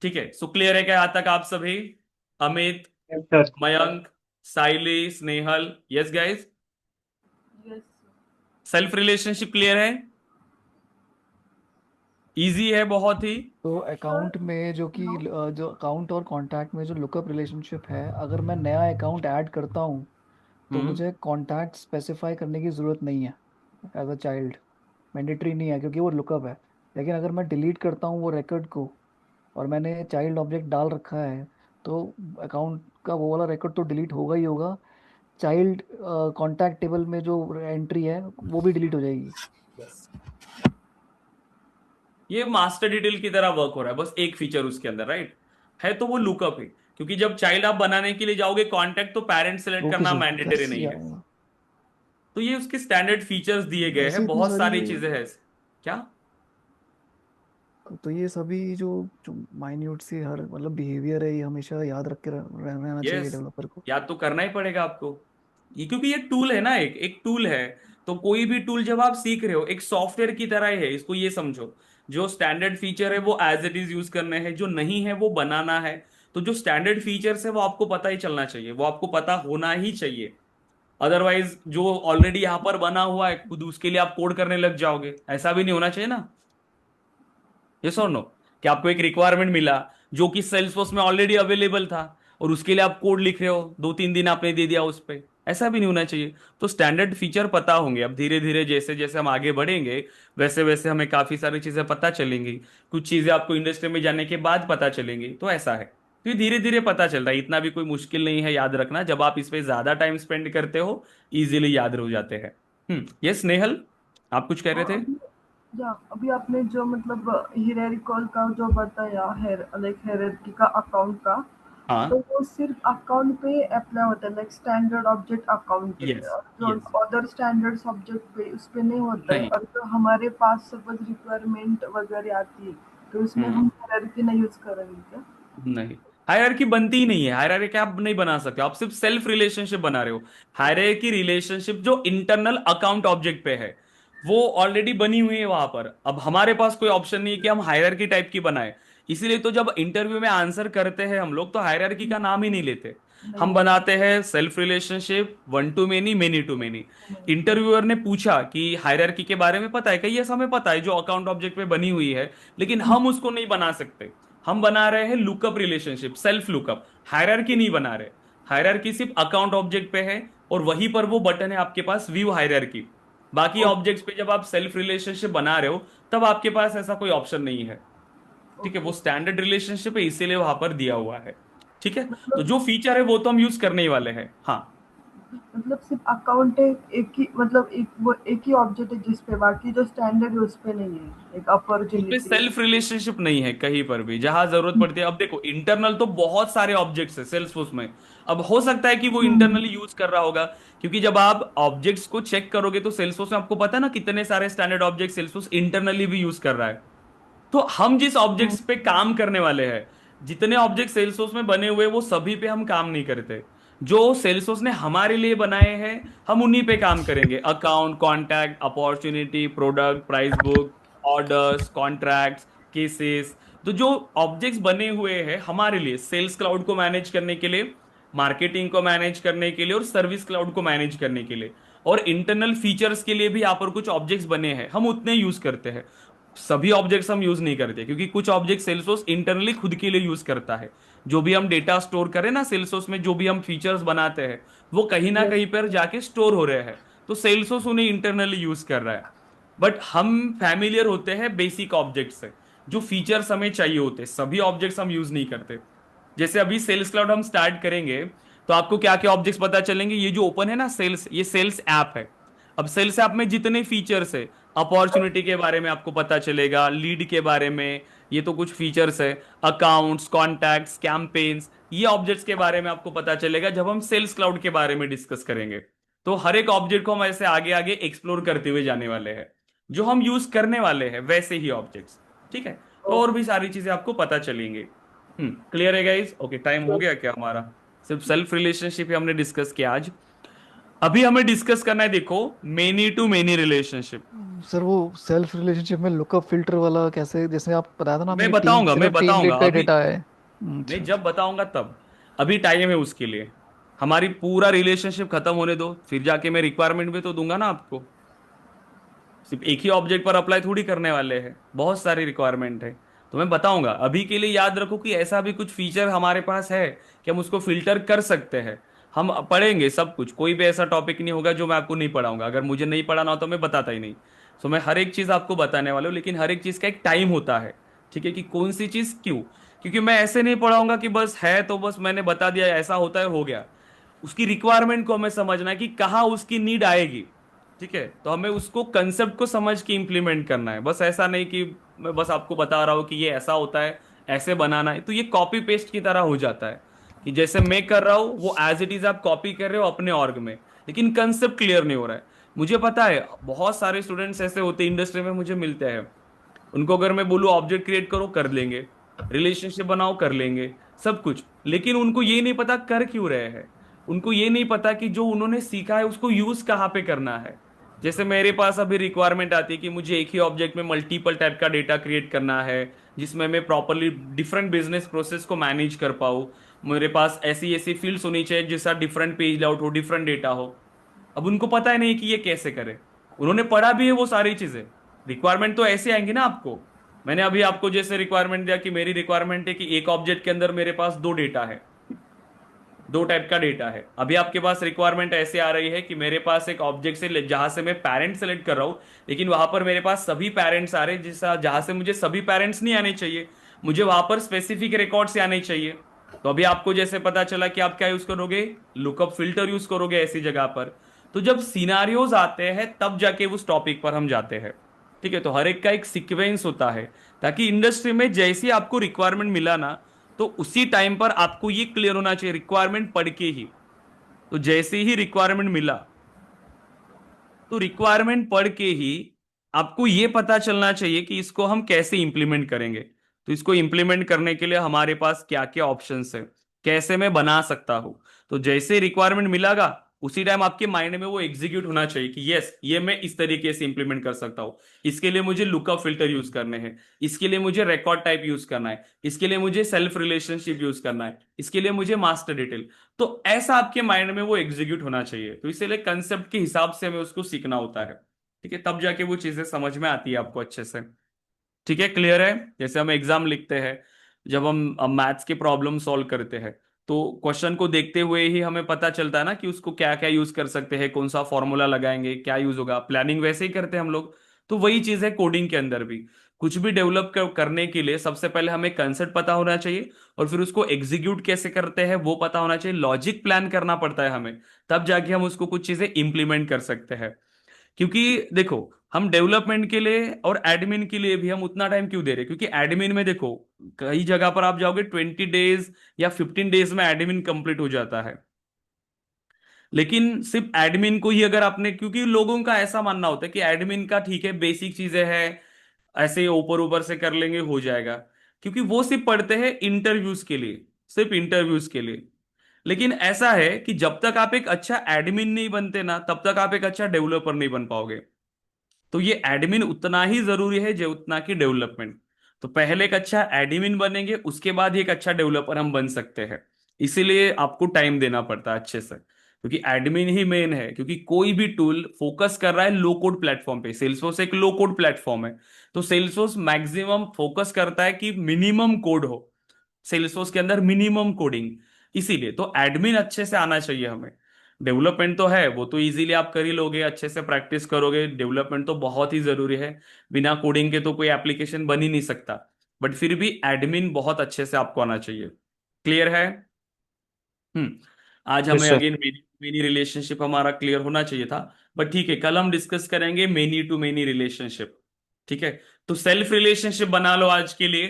ठीक है, सो क्लियर है क्या यहां तक आप सभी, Amit, sir Mayank, Saili, Snehal, yes guys, yes self relationship clear है, इजी है बहुत ही। तो अकाउंट में जो कि जो अकाउंट और कॉन्टैक्ट में जो लुकअप रिलेशनशिप है, अगर मैं नया अकाउंट ऐड करता हूँ तो हम्म मुझे कॉन्टैक्ट स्पेसिफाई करने की ज़रूरत नहीं है एज अ चाइल्ड, मैंडेटरी नहीं है क्योंकि वो लुकअप है। लेकिन अगर मैं डिलीट करता हूँ वो रिकॉर्ड को और मैंने चाइल्ड ऑब्जेक्ट डाल रखा है, तो अकाउंट का वो वाला रिकॉर्ड तो डिलीट होगा ही होगा, चाइल्ड कॉन्टैक्ट टेबल में जो एंट्री है वो भी डिलीट हो जाएगी। ये मास्टर डिटेल की तरह वर्क हो रहा है, बस एक फीचर उसके अंदर, राइट है, तो वो लुकअप है। क्योंकि जब चाइल्ड आप बनाने के लिए जाओगे कॉन्टेक्ट, तो पेरेंट सेलेक्ट ओके करना सर, मैंडेटरी वैसे ही नहीं है। आऊँगा। तो ये उसके स्टैंडर्ड फीचर्स दिए गए वैसे हैं, इतनी बहुत सारी सारी ये, चीजें हैं। क्या? तो ये सभी जो जो माइन्यूट सी हर मतलब बिहेवियर है, ये हमेशा याद रख के रहना चाहिए यस, डेवलपर को। याद तो करना ही पड़ेगा आपको। ये क्योंकि ये टूल है ना, एक एक टूल है। तो कोई भी टूल जब आप सीख रहे हो, एक सॉफ्टवेयर की तरह ही है, इसको ये समझो। जो स्टैंडर्ड फीचर है वो एज इट इज यूज करने हैं, जो नहीं है वो बनाना है। तो जो स्टैंडर्ड फीचर्स है वो आपको पता ही चलना चाहिए, वो आपको पता होना ही चाहिए। अदरवाइज जो ऑलरेडी यहाँ पर बना हुआ है खुद, उसके लिए आप कोड करने लग जाओगे, ऐसा भी नहीं होना चाहिए ना। यस और नो? कि आपको एक रिक्वायरमेंट मिला जो कि सेल्सफोर्स में ऑलरेडी अवेलेबल था, और उसके लिए आप कोड लिख रहे हो, 2-3 दिन आपने दे दिया उस पे, ऐसा भी नहीं होना चाहिए। तो स्टैंडर्ड फीचर पता होंगे। अब धीरे धीरे जैसे जैसे हम आगे बढ़ेंगे, वैसे वैसे हमें काफी सारी चीजें पता चलेंगी। कुछ चीजें आपको इंडस्ट्री में जाने के बाद पता चलेंगी, तो ऐसा है। तो ये धीरे धीरे पता चल रहा है, इतना भी कोई मुश्किल नहीं है याद रखना। जब आप इस पे ज्यादा टाइम स्पेंड करते हो, इजीली याद हो जाते हैं। यस नेहल, आप कुछ कह रहे हाँ, थे? अभी आपने जो मतलब हियरार्किकल का जो बताया है, लाइक हायरार्की का अकाउंट का, तो हाँ। वो सिर्फ अकाउंट पे अप्लाई होता है, लाइक स्टैंडर्ड ऑब्जेक्ट अकाउंट पे, यस। और जो यस। अदर स्टैंडर्ड ऑब्जेक्ट पे उस पे नहीं होता है। नहीं। और जो हमारे पास सपोज रिक्वायरमेंट वगैरह आती है, तो उसमें हम्म। हम हायरार्की नहीं यूज करेंगे क्या? नहीं, हायरार्की बनती ही नहीं है। हायरार्की आप नहीं बना सकते, आप सिर्फ सेल्फ रिलेशनशिप बना रहे हो। हायरार्की रिलेशनशिप जो इंटरनल अकाउंट ऑब्जेक्ट पे है, वो ऑलरेडी बनी हुई है वहां पर। अब हमारे पास कोई ऑप्शन नहीं है कि हम हायरार्की टाइप की बनाए। इसीलिए तो जब इंटरव्यू में आंसर करते हैं हम लोग, तो हायरार्की का नाम ही नहीं लेते। नहीं हम नहीं बनाते हैं self relationship, one to many, many to many. नहीं। इंटरव्यूअर ने पूछा कि हायरार्की के बारे में पता है क्या? यस, हमें पता है, जो अकाउंट ऑब्जेक्ट पे बनी हुई है, लेकिन हम उसको नहीं बना सकते। हम बना रहे हैं lookup relationship, self lookup, hierarchy नहीं बना रहे। हायरार्की सिर्फ अकाउंट ऑब्जेक्ट पे है, और वहीं पर वो बटन है आपके पास, व्यू हायरार्की। बाकी ऑब्जेक्ट्स पे जब आप सेल्फ रिलेशनशिप बना रहे हो, तब आपके पास ऐसा कोई ऑप्शन नहीं है। ठीक है, वो ओके, स्टैंडर्ड रिलेशनशिप है, इसीलिए वहां पर दिया हुआ है। ठीक है। तो मतलब जो फीचर है वो तो हम यूज करने ही वाले हैं। हाँ। मतलब सिर्फ अकाउंट है, एक ही मतलब एक ही ऑब्जेक्ट है जिस पे, बाकी जो स्टैंडर्ड है उस पे नहीं है, एक उस पे अपॉर्चुनिटी। सेल्फ रिलेशनशिप नहीं है कहीं पर भी, जहां जरूरत पड़ती है। अब देखो, इंटरनल तो बहुत सारे ऑब्जेक्ट्स है सेल्सफोर्स में। अब हो सकता है कि वो इंटरनली यूज कर रहा होगा, क्योंकि जब आप ऑब्जेक्ट्स को चेक करोगे तो सेल्सफोर्स में आपको पता है ना, कितने सारे स्टैंडर्ड ऑब्जेक्ट सेल्सफोर्स इंटरनली भी यूज कर रहा है। तो हम जिस ऑब्जेक्ट्स पे काम करने वाले हैं, जितने ऑब्जेक्ट सेल्सफोर्स में बने हुए, वो सभी पे हम काम नहीं करते। जो सेल्सफोर्स ने हमारे लिए बनाए हैं, हम उन्हीं पे काम करेंगे। Account, contact, opportunity, product, price book, orders, contracts, cases. तो जो ऑब्जेक्ट्स बने हुए हैं हमारे लिए, सेल्स क्लाउड को मैनेज करने के लिए, मार्केटिंग को मैनेज करने के लिए, और सर्विस क्लाउड को मैनेज करने के लिए, और इंटरनल फीचर्स के लिए भी यहाँ पर कुछ ऑब्जेक्ट्स बने हैं, हम उतने यूज करते हैं। सभी ऑब्जेक्ट्स हम यूज नहीं करते, क्योंकि कुछ ऑब्जेक्ट सेल्सफोर्स इंटरनली खुद के लिए यूज करता है। जो भी हम डेटा स्टोर करें ना सेल्सफोर्स में, जो भी हम फीचर्स बनाते हैं, वो कहीं ना यस। कहीं पर जाके स्टोर हो रहे हैं। तो सेल्सफोर्स उन्हें इंटरनली यूज कर रहा है। बट हम फैमिलियर होते हैं बेसिक ऑब्जेक्ट से, जो फीचर्स हमें चाहिए होते हैं। सभी ऑब्जेक्ट्स हम यूज नहीं करते। जैसे अभी सेल्स क्लाउड हम स्टार्ट करेंगे, तो आपको क्या क्या ऑब्जेक्ट्स पता चलेंगे। ये जो ओपन है ना सेल्स, ये सेल्स ऐप है। अब सेल्स ऐप में जितने फीचर्स है, अपॉर्चुनिटी के बारे में आपको पता चलेगा, लीड के बारे में, ये तो कुछ फीचर्स है। अकाउंट्स, कॉन्टैक्ट्स, कैंपेन्स, ये ऑब्जेक्ट्स के बारे में आपको पता चलेगा जब हम सेल्स क्लाउड के बारे में डिस्कस करेंगे। तो हर एक ऑब्जेक्ट को हम ऐसे आगे आगे एक्सप्लोर करते हुए जाने वाले हैं, जो हम यूज करने वाले हैं वैसे ही ऑब्जेक्ट्स। ठीक है। तो और भी सारी चीजें आपको पता चलेंगी। क्लियर है गाइस? ओके, टाइम हो गया क्या हमारा? सिर्फ सेल्फ रिलेशनशिप ही हमने डिस्कस किया आज। अभी हमें डिस्कस करना है, देखो, many to many relationship. Sir वो सेल्फ रिलेशनशिप में लुकअप फिल्टर वाला कैसे, जैसे आप बताया था ना आपने मैं कि टीम बताऊंगा, मैं सिर्फ टीम बताऊंगा लीड का अभी। डेटा है। मैं अच्छा जब अच्छा। बताऊंगा तब। अभी टाइम है उसके लिए। हमारी पूरा रिलेशनशिप खत्म होने दो, फिर जाके मैं रिक्वायरमेंट भी तो दूंगा ना आपको। सिर्फ एक ही ऑब्जेक्ट पर अप्लाई थोड़ी करने वाले हैं, बहुत सारी रिक्वायरमेंट है। तो मैं बताऊंगा। अभी के लिए याद रखो कि ऐसा भी कुछ फीचर हमारे पास है कि हम उसको फिल्टर कर सकते हैं। हम पढ़ेंगे सब कुछ, कोई भी ऐसा टॉपिक नहीं होगा जो मैं आपको नहीं पढ़ाऊंगा। अगर मुझे नहीं पढ़ाना हो तो मैं बताता ही नहीं। तो मैं हर एक चीज आपको बताने वाला हूँ, लेकिन हर एक चीज का एक टाइम होता है। ठीक है, कि कौन सी चीज क्यों। क्योंकि मैं ऐसे नहीं पढ़ाऊंगा कि बस है तो बस मैंने बता दिया ऐसा होता है हो गया। उसकी रिक्वायरमेंट को हमें समझना है कि कहाँ उसकी नीड आएगी। ठीक है, तो हमें उसको कंसेप्ट को समझ के इंप्लीमेंट करना है, बस ऐसा नहीं कि मैं बस आपको बता रहा हूँ कि ये ऐसा होता है, ऐसे बनाना है, तो ये कॉपी पेस्ट की तरह हो जाता है कि जैसे मैं कर रहा हूँ वो एज इट इज आप कॉपी कर रहे हो अपने ऑर्ग में, लेकिन कंसेप्ट क्लियर नहीं हो रहा है। मुझे पता है बहुत सारे स्टूडेंट्स ऐसे होते इंडस्ट्री में मुझे मिलते हैं, उनको अगर मैं बोलूँ ऑब्जेक्ट क्रिएट करो कर लेंगे, रिलेशनशिप बनाओ कर लेंगे, सब कुछ, लेकिन उनको ये नहीं पता कर क्यों रहे हैं। उनको ये नहीं पता कि जो उन्होंने सीखा है उसको यूज कहाँ पे करना है। जैसे मेरे पास अभी रिक्वायरमेंट आती है कि मुझे एक ही ऑब्जेक्ट में मल्टीपल टाइप का डेटा क्रिएट करना है, जिसमें मैं प्रॉपरली डिफरेंट बिजनेस प्रोसेस को मैनेज कर पाऊँ। मेरे पास ऐसी ऐसी फील्ड्स होनी चाहिए जिसका डिफरेंट पेज लाउट हो, डिफरेंट डेटा हो। अब उनको पता है नहीं कि ये कैसे करे। उन्होंने पढ़ा भी है वो सारी चीजें, रिक्वायरमेंट तो ऐसे आएंगे ना आपको। मैंने अभी आपको जैसे रिक्वायरमेंट दिया कि मेरी रिक्वायरमेंट है कि एक ऑब्जेक्ट के अंदर मेरे पास दो डेटा है, दो टाइप का डेटा है। अभी आपके पास रिक्वायरमेंट ऐसे आ रही है कि मेरे पास एक ऑब्जेक्ट से जहां से मैं पेरेंट सेलेक्ट कर रहा हूं, लेकिन वहां पर मेरे पास सभी पेरेंट्स आ रहे हैं, जिस जहां से मुझे सभी पेरेंट्स नहीं आने चाहिए, मुझे वहां पर स्पेसिफिक रिकॉर्ड से आने चाहिए। तो अभी आपको जैसे पता चला कि आप क्या यूज करोगे, लुकअप फिल्टर यूज करोगे ऐसी जगह पर। तो जब सिनारियोज आते हैं तब जाके उस टॉपिक पर हम जाते हैं। ठीक है, तो हर एक का एक सीक्वेंस होता है, ताकि इंडस्ट्री में जैसी आपको रिक्वायरमेंट मिला ना, तो उसी टाइम पर आपको ये क्लियर होना चाहिए रिक्वायरमेंट पढ़ के ही। तो जैसे ही रिक्वायरमेंट मिला, तो रिक्वायरमेंट पढ़ के ही आपको ये पता चलना चाहिए कि इसको हम कैसे इंप्लीमेंट करेंगे। तो इसको इंप्लीमेंट करने के लिए हमारे पास क्या क्या ऑप्शंस है, कैसे मैं बना सकता हूं। तो जैसे रिक्वायरमेंट मिलागा, उसी टाइम आपके माइंड में वो एग्जीक्यूट होना चाहिए कि यस ये मैं इस तरीके से इंप्लीमेंट कर सकता हूं। इसके लिए मुझे लुकअप फिल्टर यूज करने हैं, इसके लिए मुझे रिकॉर्ड टाइप यूज करना है, इसके लिए मुझे सेल्फ रिलेशनशिप यूज करना है, इसके लिए मुझे मास्टर डिटेल। तो ऐसा आपके माइंड में वो एग्जीक्यूट होना चाहिए। तो इसीलिए कंसेप्ट के हिसाब से हमें उसको सीखना होता है। ठीक है, तब जाके वो चीजें समझ में आती है आपको अच्छे से। ठीक है, क्लियर है। जैसे हम एग्जाम लिखते हैं, जब हम मैथ्स के प्रॉब्लम सॉल्व करते हैं, तो क्वेश्चन को देखते हुए ही हमें पता चलता है ना कि उसको क्या क्या यूज कर सकते हैं, कौन सा फॉर्मूला लगाएंगे, क्या यूज होगा, प्लानिंग वैसे ही करते हैं हम लोग। तो वही चीज है कोडिंग के अंदर भी। कुछ भी डेवलप करने के लिए सबसे पहले हमें कंसेप्ट पता होना चाहिए, और फिर उसको एग्जीक्यूट कैसे करते हैं वो पता होना चाहिए, लॉजिक प्लान करना पड़ता है हमें, तब जाके हम उसको कुछ चीजें इंप्लीमेंट कर सकते हैं। क्योंकि देखो, हम डेवलपमेंट के लिए और एडमिन के लिए भी हम उतना टाइम क्यों दे रहे हैं, क्योंकि एडमिन में देखो कई जगह पर आप जाओगे 20 डेज या 15 डेज में एडमिन कंप्लीट हो जाता है। लेकिन सिर्फ एडमिन को ही अगर आपने, क्योंकि लोगों का ऐसा मानना होता है कि एडमिन का ठीक है बेसिक चीजें हैं, ऐसे ऊपर ऊपर से कर लेंगे हो जाएगा, क्योंकि वो सिर्फ पढ़ते हैं इंटरव्यूज के लिए, सिर्फ इंटरव्यूज के लिए। लेकिन ऐसा है कि जब तक आप एक अच्छा एडमिन नहीं बनते ना, तब तक आप एक अच्छा डेवलपर नहीं बन पाओगे। तो ये एडमिन उतना ही जरूरी है जो उतना की डेवलपमेंट। तो पहले एक अच्छा एडमिन बनेंगे, उसके बाद ही एक अच्छा डेवलपर हम बन सकते हैं। इसीलिए आपको टाइम देना पड़ता है अच्छे से, क्योंकि एडमिन ही मेन है। क्योंकि कोई भी टूल फोकस कर रहा है लो कोड प्लेटफॉर्म पे, सेल्सफोर्स एक लो कोड प्लेटफॉर्म है, तो सेल्सफोर्स मैक्सिमम फोकस करता है कि मिनिमम कोड हो, सेल्सफोर्स के अंदर मिनिमम कोडिंग। इसीलिए तो एडमिन अच्छे से आना चाहिए हमें। डेवलपमेंट तो है, वो तो इजीली आप कर ही लोगे, अच्छे से प्रैक्टिस करोगे। डेवलपमेंट तो बहुत ही जरूरी है, बिना कोडिंग के तो कोई एप्लीकेशन बन ही नहीं सकता। बट फिर भी एडमिन बहुत अच्छे से आपको आना चाहिए। क्लियर है। हम्म। आज यस हमें sir. Again many many relationship हमारा क्लियर होना चाहिए था। बट ठीक है, कल हम डिस्कस करेंगे मेनी टू मेनी रिलेशनशिप। ठीक है, तो सेल्फ रिलेशनशिप बना लो आज के लिए,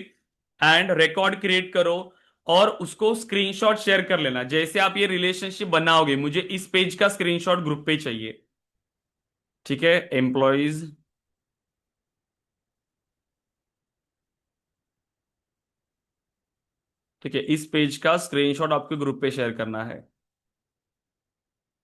एंड रिकॉर्ड क्रिएट करो, और उसको स्क्रीनशॉट शेयर कर लेना। जैसे आप ये रिलेशनशिप बनाओगे, मुझे इस पेज का स्क्रीनशॉट ग्रुप पे चाहिए। ठीक है, एम्प्लॉयज, ठीक है, इस पेज का स्क्रीनशॉट आपके ग्रुप पे शेयर करना है।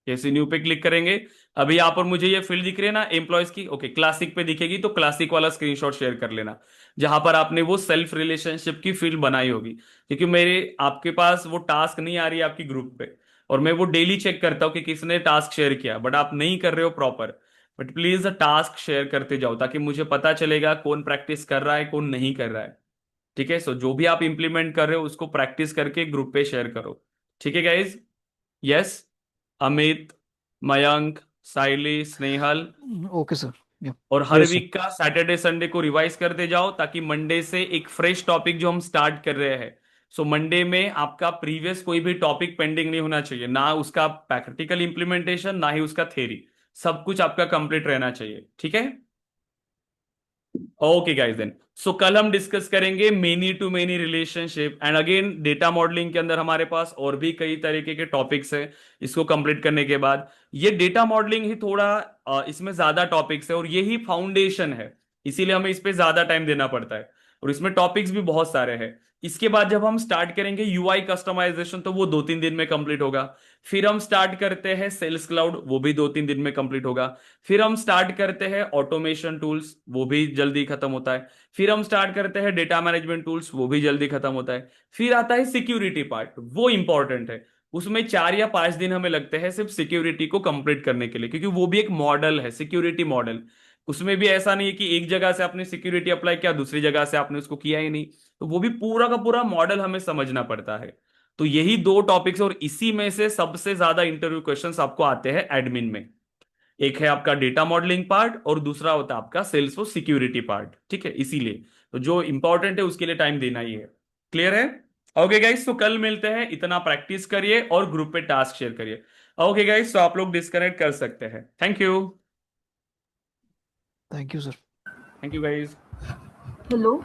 कैसे न्यू पे क्लिक करेंगे, अभी यहाँ पर मुझे ये फील्ड दिख रही है ना एम्प्लॉयज की, ओके क्लासिक पे दिखेगी, तो क्लासिक वाला स्क्रीनशॉट शेयर कर लेना, जहां पर आपने वो सेल्फ रिलेशनशिप की फील्ड बनाई होगी। क्योंकि मेरे आपके पास वो टास्क नहीं आ रही है आपकी ग्रुप पे, और मैं वो डेली चेक करता हूँ कि किसने टास्क शेयर किया, बट आप नहीं कर रहे हो proper. But please task share करते जाओ, ताकि मुझे पता चलेगा कौन प्रैक्टिस कर रहा है कौन नहीं कर रहा है। ठीक है, सो जो भी आप इंप्लीमेंट कर रहे हो उसको प्रैक्टिस करके ग्रुप पे शेयर करो। ठीक है guys. Yes, Amit, Mayank, Saili, Snehal, okay sir. या और हर यस सर। वीक का सैटरडे संडे को रिवाइज करते जाओ, ताकि मंडे से एक फ्रेश टॉपिक जो हम स्टार्ट कर रहे हैं, सो मंडे में आपका प्रीवियस कोई भी टॉपिक पेंडिंग नहीं होना चाहिए, ना उसका प्रैक्टिकल इंप्लीमेंटेशन ना ही उसका थ्योरी, सब कुछ आपका कंप्लीट रहना चाहिए। ठीक है। ओके गाइस देन, सो कल हम डिस्कस करेंगे many to many relationship, and again data modelling के अंदर हमारे पास और भी कई तरीके के टॉपिक्स हैं। इसको कंप्लीट करने के बाद ये डेटा मॉडलिंग ही थोड़ा इसमें ज्यादा टॉपिक्स है और यही फाउंडेशन है, इसीलिए हमें इस पे ज्यादा टाइम देना पड़ता है, और इसमें टॉपिक्स भी बहुत सारे हैं। इसके बाद जब हम स्टार्ट करेंगे यूआई कस्टमाइजेशन, तो वो 2-3 दिन में कंप्लीट होगा। फिर हम स्टार्ट करते हैं सेल्स क्लाउड, वो भी 2-3 दिन में कंप्लीट होगा। फिर हम स्टार्ट करते हैं ऑटोमेशन टूल्स, वो भी जल्दी खत्म होता है। फिर हम स्टार्ट करते हैं डेटा मैनेजमेंट टूल्स, वो भी जल्दी खत्म होता है। फिर आता है सिक्योरिटी पार्ट, वो इंपॉर्टेंट है। उसमें 4 या 5 दिन हमें लगते हैं सिर्फ सिक्योरिटी को कंप्लीट करने के लिए, क्योंकि वो भी एक मॉडल है, सिक्योरिटी मॉडल। उसमें भी ऐसा नहीं है कि एक जगह से आपने सिक्योरिटी अप्लाई किया, दूसरी जगह से आपने उसको किया ही नहीं। तो वो भी पूरा का पूरा मॉडल हमें समझना पड़ता है। तो यही 2 टॉपिक्स, और इसी में से सबसे ज्यादा इंटरव्यू क्वेश्चंस आपको आते हैं एडमिन में। एक है आपका डेटा मॉडलिंग पार्ट, और दूसरा होता है आपका सेल्स फॉर सिक्योरिटी पार्ट, ठीक है। इसीलिए तो जो इंपॉर्टेंट है उसके लिए टाइम देना ही है। क्लियर है? ओके गाइस, तो कल मिलते हैं। इतना प्रैक्टिस करिए और ग्रुप पे टास्क शेयर करिए। ओके गाइस, तो आप लोग डिस्कनेक्ट कर सकते हैं। Thank you. Thank you sir. Thank you guys. Hello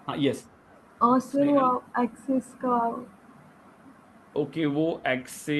हाँ, यस। सर वो एक्सेस का ओके, वो एक्सेस